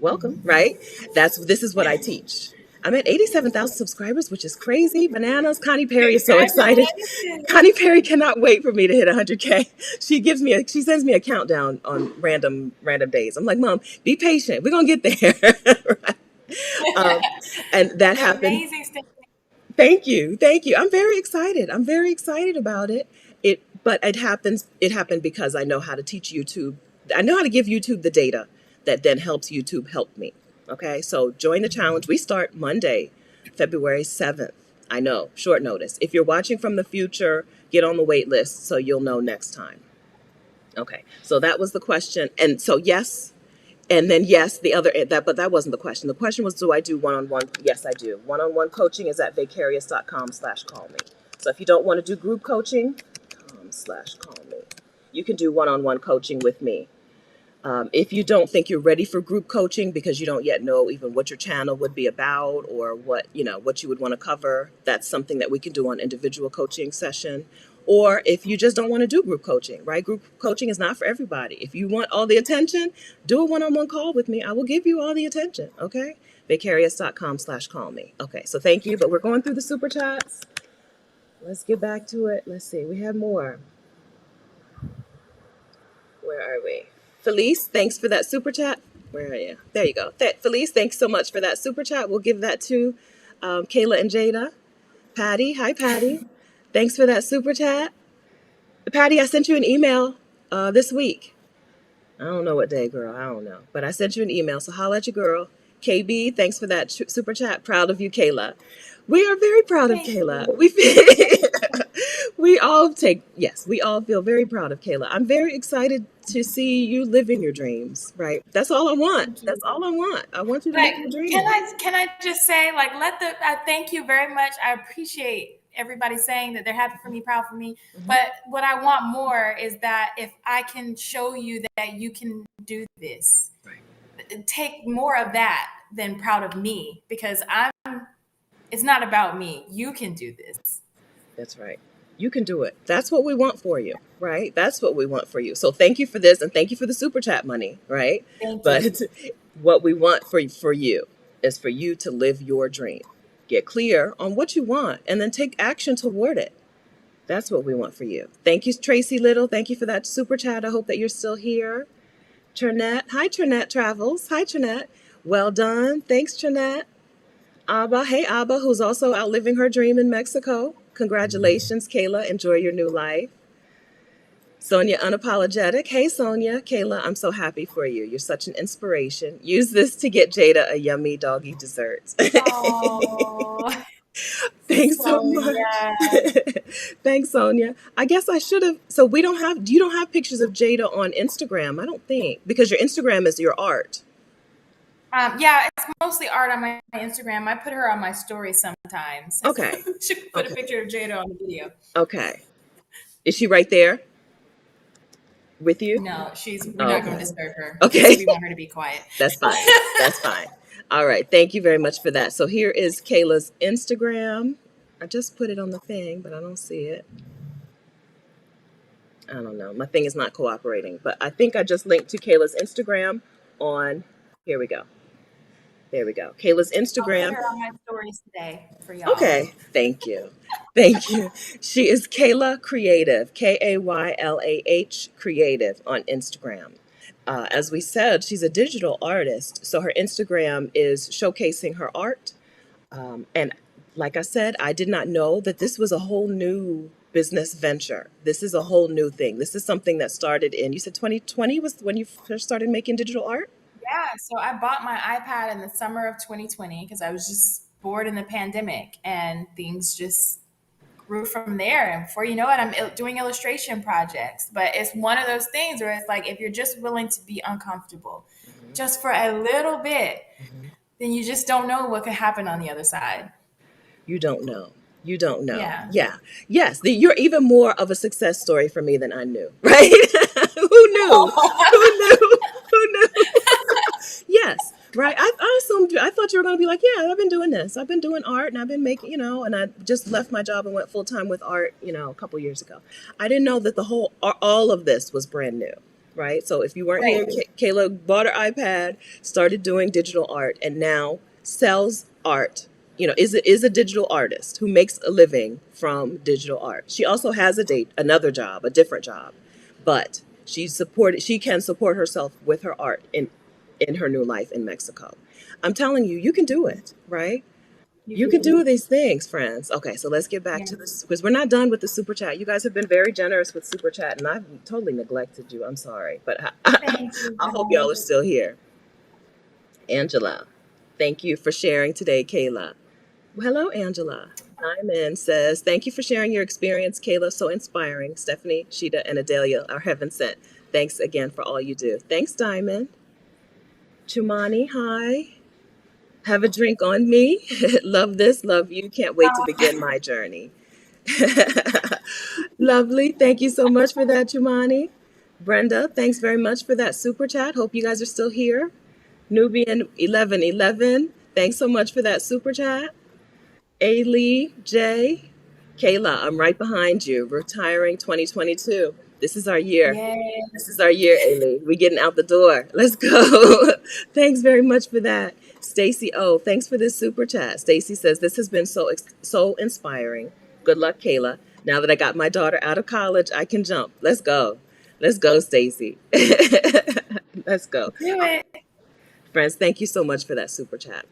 Welcome, right? This is what I teach. I'm at 87,000 subscribers, which is crazy. Bananas. Connie Perry is so excited. Congratulations. Connie Perry cannot wait for me to hit 100K. She sends me a countdown on random days. I'm like, Mom, be patient. We're gonna get there. Right? And that You're happened. amazing, Stephanie. Thank you. Thank you. I'm very excited. I'm very excited about it. But it happened because I know how to teach YouTube. I know how to give YouTube the data that then helps YouTube help me. Okay. So join the challenge. We start Monday, February 7th. I know, short notice. If you're watching from the future, get on the wait list so you'll know next time. Okay. So that was the question. And so yes, and then yes, but that wasn't the question. The question was, do I do one-on-one? Yes, I do. One-on-one coaching is at vicarious.com/call me. So if you don't want to do group coaching, com/call me. You can do one-on-one coaching with me. If you don't think you're ready for group coaching because you don't yet know even what your channel would be about or what you would want to cover, that's something that we can do on individual coaching session. Or if you just don't want to do group coaching, right? Group coaching is not for everybody. If you want all the attention, do a one-on-one call with me. I will give you all the attention, okay? vicarious.com/call me. Okay, so thank you. But we're going through the super chats. Let's get back to it. Let's see. We have more. Where are we? Felice, thanks for that super chat. Where are you? There you go. Felice, thanks so much for that super chat. We'll give that to Kayla and Jada. Patty. Hi, Patty. Thanks for that super chat. Patty, I sent you an email this week. I don't know what day, girl. I don't know. But I sent you an email. So holla at your girl. KB, thanks for that super chat. Proud of you, Kayla. We are very proud of Thank Kayla. you. We all take, yes, we all feel very proud of Kayla. I'm very excited to see you living your dreams, right? That's all I want. Thank That's you. all I want. I want you to Like, live your can dreams. I just say, like, I thank you very much. I appreciate everybody saying that they're happy for me, proud for me. Mhm. But what I want more is that if I can show you that you can do this, Right. take more of that than proud of me, because it's not about me. You can do this. That's right. You can do it. That's what we want for you, right? That's what we want for you. So thank you for this and thank you for the super chat money, right? Thank you. But what we want for you is for you to live your dream. Get clear on what you want and then take action toward it. That's what we want for you. Thank you, Tracy Little. Thank you for that super chat. I hope that you're still here. Trinette. Hi, Trinette Travels. Hi, Trinette. Well done. Thanks, Trinette. Abba, hey Abba, who's also out living her dream in Mexico. Congratulations, Kayla. Enjoy your new life. Sonia, unapologetic. Hey, Sonia. Kayla, I'm so happy for you. You're such an inspiration. Use this to get Jada a yummy doggy dessert. Oh, Thanks so much. Sonia. Thanks, Sonia. I guess I should have. So we don't have. You don't have pictures of Jada on Instagram, I don't think, because your Instagram is your art. Yeah, it's mostly art on my Instagram. I put her on my story sometimes. Okay. She put a Okay. picture of Jada on the video. Okay. Is she right there with you? No, we're Oh, not going okay. to disturb her because Okay. we want her to be quiet. That's fine. That's fine. All right. Thank you very much for that. So here is Kayla's Instagram. I just put it on the thing, but I don't see it. I don't know. My thing is not cooperating, but I think I just linked to Kayla's Instagram on. Here we go. There we go. Kayla's I'll put Instagram. her on my stories today for y'all. Okay. Thank you. Thank you. She is Kayla Creative, Kaylah Creative on Instagram. As we said, she's a digital artist. So her Instagram is showcasing her art. And like I said, I did not know that this was a whole new business venture. This is a whole new thing. This is something that started in, you said 2020 was when you first started making digital art? Yeah, so I bought my iPad in the summer of 2020 because I was just bored in the pandemic and things just grew from there. And before you know it, I'm doing illustration projects. But it's one of those things where it's like if you're just willing to be uncomfortable Mhm, just for a little bit, mhm. then you just don't know what could happen on the other side. You don't know. You don't know. Yeah. Yeah. Yes. You're even more of a success story for me than I knew, right? Who knew? Who knew? Who knew? Yes, right. I assumed I thought you were going to be like, yeah, I've been doing this. I've been doing art, and I've been making, and I just left my job and went full time with art, a couple years ago. I didn't know that the whole all of this was brand new, right? So if you weren't here, Right. Kayla bought her iPad, started doing digital art, and now sells art. Is a digital artist who makes a living from digital art. She also has another job, a different job, but she can support herself with her art in her new life in Mexico. I'm telling you, you can do it, right? You You can can do do it. these things, friends. Okay, so let's get back Yeah. to this because we're not done with the super chat. You guys have been very generous with super chat, and I've totally neglected you. I'm sorry, but Thank you, I hope y'all are guys. still here. Angela, thank you for sharing today, Kayla. Well, hello, Angela. Diamond says, thank you for sharing your experience, Kayla. So inspiring. Stephanie, Sheeta, and Adelia are heaven sent. Thanks again for all you do. Thanks, Diamond. Chumani, hi. Have a drink on me. Love this, love you. Can't wait to begin my journey. Lovely. Thank you so much for that, Chumani. Brenda, thanks very much for that super chat. Hope you guys are still here. Nubian 1111, thanks so much for that super chat. A. Lee, J. Kayla, I'm right behind you. Retiring 2022. This is our year. Yay. This is our year, Ailey. We getting out the door. Let's go. Thanks very much for that. Stacy O, thanks for this super chat. Stacy says, this has been so inspiring. Good luck, Kayla. Now that I got my daughter out of college, I can jump. Let's go. Let's go, Stacy. Let's go. Do it. Friends, thank you so much for that super chat.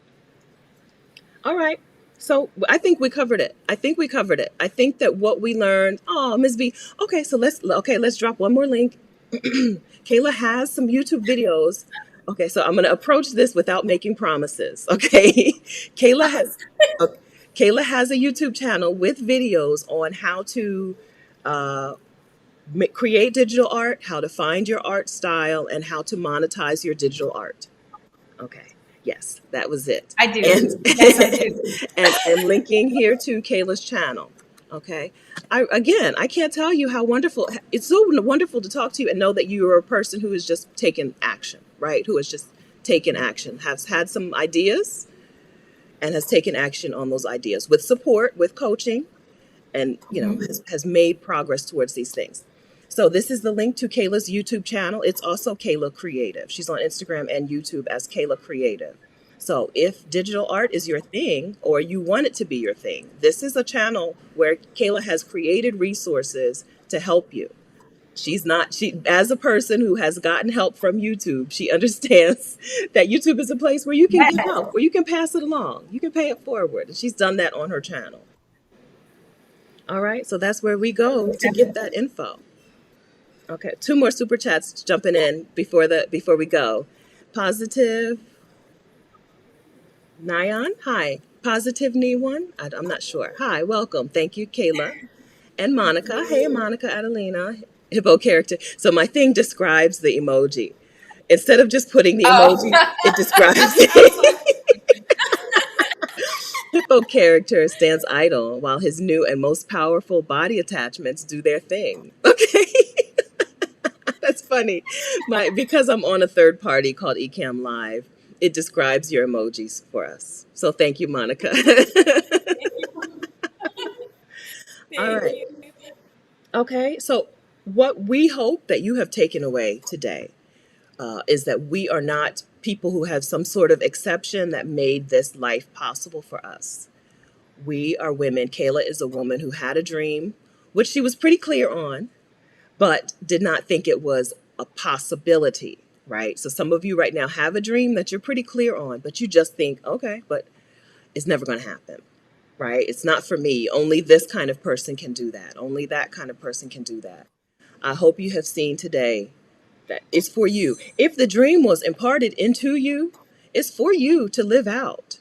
All right. So I think we covered it. I think we covered it. I think that what we learned. Oh, Ms. B. Okay, so let's drop one more link. Kayla has some YouTube videos. Okay, so I'm going to approach this without making promises. Okay, Kayla has okay, Kayla has a YouTube channel with videos on how to uh, create digital art, how to find your art style, and how to monetize your digital art. Okay. Yes, that was it. I do. And Yes, I do. and I'm linking here to Kayla's channel. Okay. I can't tell you how wonderful it's so wonderful to talk to you and know that you are a person who has just taken action, right? Who has just taken action, has had some ideas and has taken action on those ideas with support, with coaching, and has made progress towards these things. So this is the link to Kayla's YouTube channel. It's also Kayla Creative. She's on Instagram and YouTube as Kayla Creative. So if digital art is your thing or you want it to be your thing, this is a channel where Kayla has created resources to help you. She as a person who has gotten help from YouTube, she understands that YouTube is a place where you can give Yes. help, where you can pass it along, you can pay it forward. And she's done that on her channel. All right, so that's where we go to get that info. Okay, two more super chats jumping in before we go. Positive Nyan, hi. Positive Knee one, I'm not sure. Hi, welcome. Thank you, Kayla and Monica. Hey, Monica, Adelina, hippo character. So my thing describes the emoji. Instead of just putting the Oh, emoji, it describes I was it. like, Hippo character stands idle while his new and most powerful body attachments do their thing. Okay. That's funny. Because I'm on a third party called Ecamm Live, it describes your emojis for us. So thank you, Monica. thank you. All Thank right. you. Okay. So what we hope that you have taken away today is that we are not people who have some sort of exception that made this life possible for us. We are women. Kayla is a woman who had a dream, which she was pretty clear on, but did not think it was a possibility, right? So some of you right now have a dream that you're pretty clear on, but you just think, okay, but it's never going to happen, right? It's not for me. Only this kind of person can do that. Only that kind of person can do that. I hope you have seen today that it's for you. If the dream was imparted into you, it's for you to live out,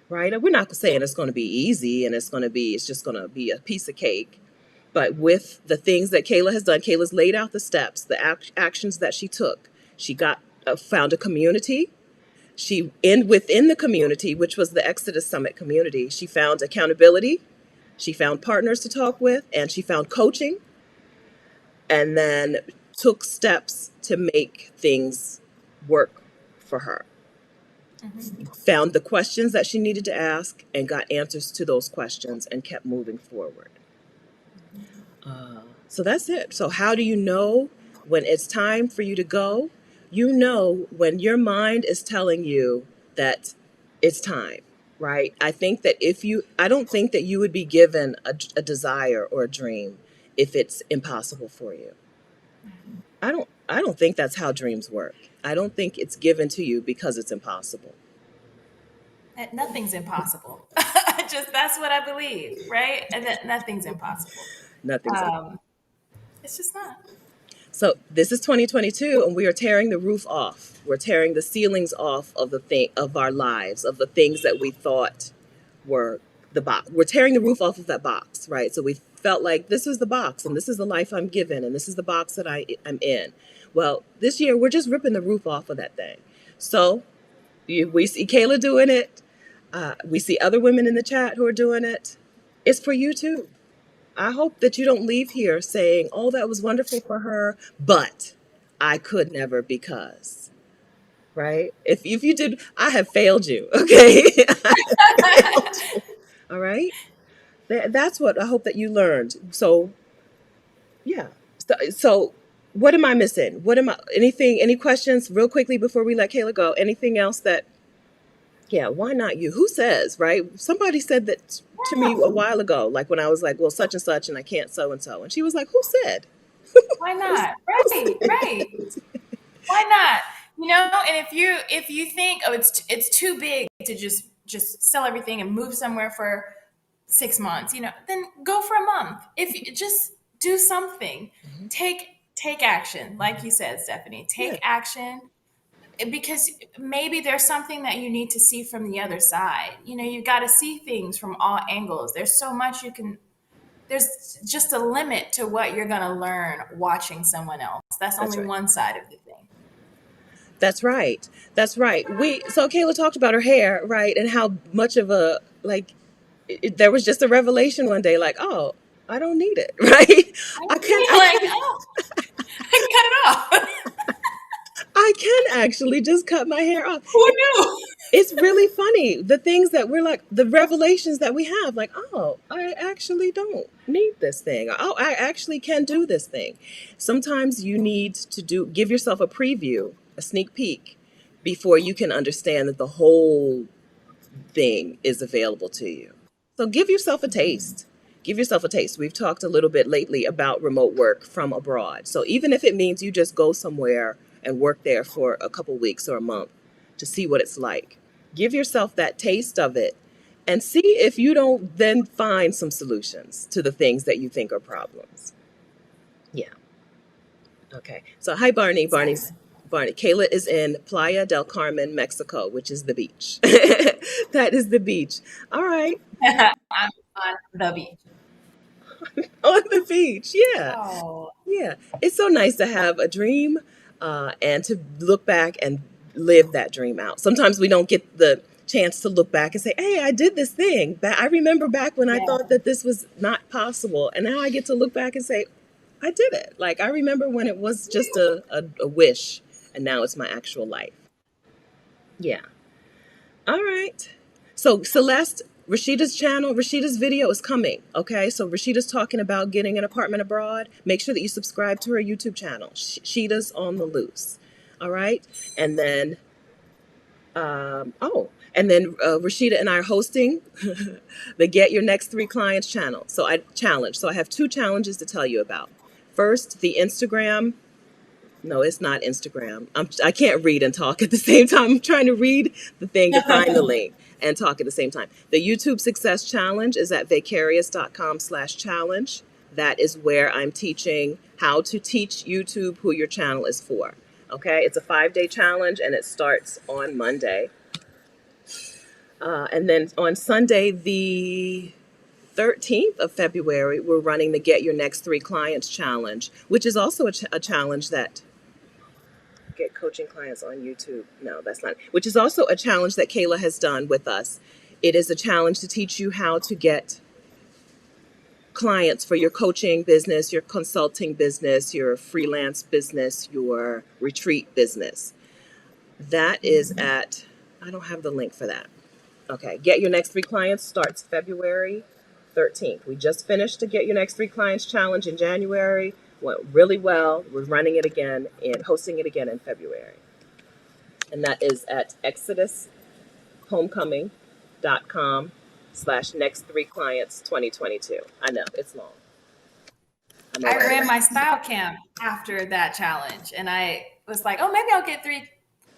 right? We're not saying it's going to be easy and it's just going to be a piece of cake. But with the things that Kayla has done, Kayla's laid out the steps, the actions that she took. She got found a community. Within the community, which was the Exodus Summit community, she found accountability. She found partners to talk with, and she found coaching, and then took steps to make things work for her. Found the questions that she needed to ask and got answers to those questions and kept moving forward. So that's it. So, how do you know when it's time for you to go? You know when your mind is telling you that it's time, right? I don't think that you would be given a desire or a dream if it's impossible for you. I don't think that's how dreams work. I don't think it's given to you because it's impossible. That nothing's impossible. Just that's what I believe, right? And that nothing's impossible. Nothing's Um, it's just not. So this is 2022, and we are tearing the roof off. We're tearing the ceilings off of our lives, of the things that we thought were the box. We're tearing the roof off of that box, right? So we felt like this is the box, and this is the life I'm given, and this is the box that I'm in. Well, this year we're just ripping the roof off of that thing. So we see Kayla doing it. We see other women in the chat who are doing it. It's for you too. I hope that you don't leave here saying, oh, that was wonderful for her, but I could never because, right? If you did, I have failed you, okay? I have failed you, all right? That's what I hope that you learned. So, yeah. So what am I missing? Any questions real quickly before we let Kayla go? Anything else yeah, why not you? Who says, right? Somebody said that to me a while ago, like when I was like, well, such and such, and I can't so and so. And she was like, who said? Why Who not? said? Right, right. Why not? And if you think, oh, it's too big to just just sell everything and move somewhere for 6 months, then go for a month. If you just do something, Mhm. take action, like you said, Stephanie. Yeah, Take action because maybe there's something that you need to see from the other side. You got to see things from all angles. There's so much you can. There's just a limit to what you're going to learn watching someone else. That's that's only right. one side of the thing. That's right. That's right. So Kayla talked about her hair, right, and how much of a like there was just a revelation one day, like, oh, I don't need it, right? I can, You're I like, can, oh, I can cut it off. I can actually just cut my hair off. Who knew? It's really funny the things that we're like, the revelations that we have, like, oh, I actually don't need this thing. Oh, I actually can do this thing. Sometimes you need to give yourself a preview, a sneak peek, before you can understand that the whole thing is available to you. So give yourself a taste. Give yourself a taste. We've talked a little bit lately about remote work from abroad. So even if it means you just go somewhere and work there for a couple weeks or a month to see what it's like, give yourself that taste of it and see if you don't then find some solutions to the things that you think are problems. Yeah. Okay. So hi Barney. Exactly. Barney. Kayla is in Playa del Carmen, Mexico, which is the beach. That is the beach. All right. I'm on the beach. On the beach. Yeah. Oh, Yeah. It's so nice to have a dream and to look back and live that dream out. Sometimes we don't get the chance to look back and say, hey, I did this thing. I remember back when I yeah. thought that this was not possible. And now I get to look back and say, I did it. Like, I remember when it was just a wish, and now it's my actual life. Yeah. All right. So, Celeste, Rashida's channel, Rashida's video is coming. Okay. So, Rashida's talking about getting an apartment abroad. Make sure that you subscribe to her YouTube channel, Sheeta's on the Loose. All right. And then, Rashida and I are hosting the Get Your Next Three Clients channel. So, I have two challenges to tell you about. First, the Instagram. No, it's not Instagram. I can't read and talk at the same time. I'm trying to read the thing to find the link and talk at the same time. The YouTube Success Challenge is at vicarious.com/challenge. That is where I'm teaching how to teach YouTube who your channel is for. Okay, it's a 5-day challenge and it starts on Monday. And then on Sunday, the 13th of February, we're running the Get Your Next Three Clients Challenge, which is also a challenge that get coaching clients on YouTube. No, that's not. Which is also a challenge that Kayla has done with us. It is a challenge to teach you how to get clients for your coaching business, your consulting business, your freelance business, your retreat business. That is at, I don't have the link for that. Okay, Get Your Next Three Clients starts February 13th. We just finished the Get Your Next Three Clients challenge in January. Went really well. We're running it again and hosting it again in February. And that is at exodushomecoming.com/next three clients 2022. I know, it's long. I know, I right? ran my style camp after that challenge, and I was like, oh, maybe I'll get 3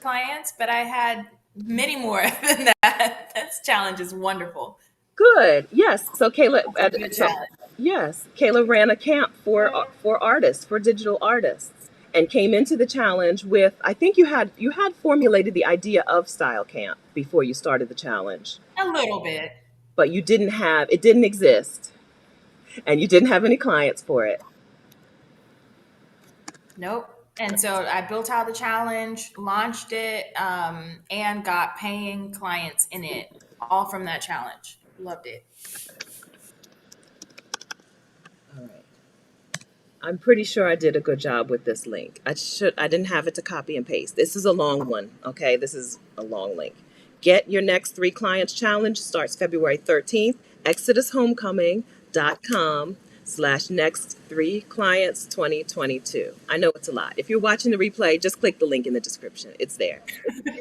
clients, but I had many more than that. This challenge is wonderful. Good. Yes. So Kayla, It's a good challenge. yes, Kayla ran a camp for artists, for digital artists, and came into the challenge with. I think you had formulated the idea of style camp before you started the challenge, A little bit. but it didn't exist, and you didn't have any clients for it. Nope. And so I built out the challenge, launched it, and got paying clients in it, all from that challenge. Loved it. All right. I'm pretty sure I did a good job with this link. I didn't have it to copy and paste. This is a long one, okay? This is a long link. Get Your Next Three Clients Challenge starts February 13th. ExodusHomecoming.com/next three clients 2022. I know it's a lot. If you're watching the replay, just click the link in the description. It's there. It's there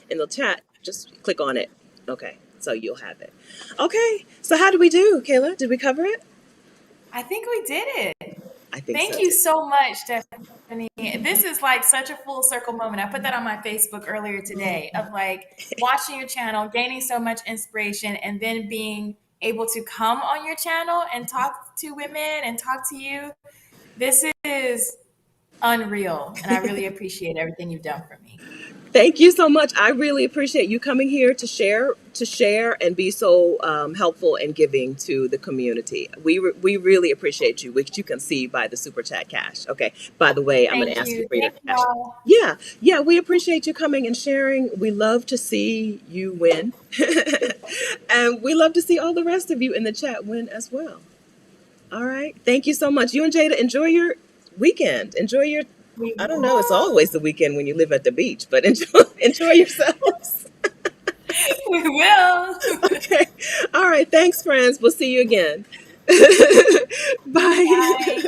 in the chat. Just click on it. Okay, so you'll have it. Okay, so how did we do, Kayla? Did we cover it? I think we did it. I think Thank so you too. so much, Stephanie amazing. This is like such a full circle moment. I put that on my Facebook earlier today of like watching your channel, gaining so much inspiration, and then being able to come on your channel and talk to women and talk to you. This is unreal. And I really appreciate everything you've done for me. Thank you so much. I really appreciate you coming here to share and be so helpful and giving to the community. We really appreciate you, which you can see by the super chat cash. Okay. By the way, I'm going Thank to ask you you. for your Thank cash. y'all. Yeah, yeah. We appreciate you coming and sharing. We love to see you win, and we love to see all the rest of you in the chat win as well. All right. Thank you so much. You and Jada, enjoy your weekend. Enjoy your, We I don't know, it's will. always the weekend when you live at the beach, but enjoy yourselves. We will. Okay. All right. Thanks, friends. We'll see you again. Bye. Bye.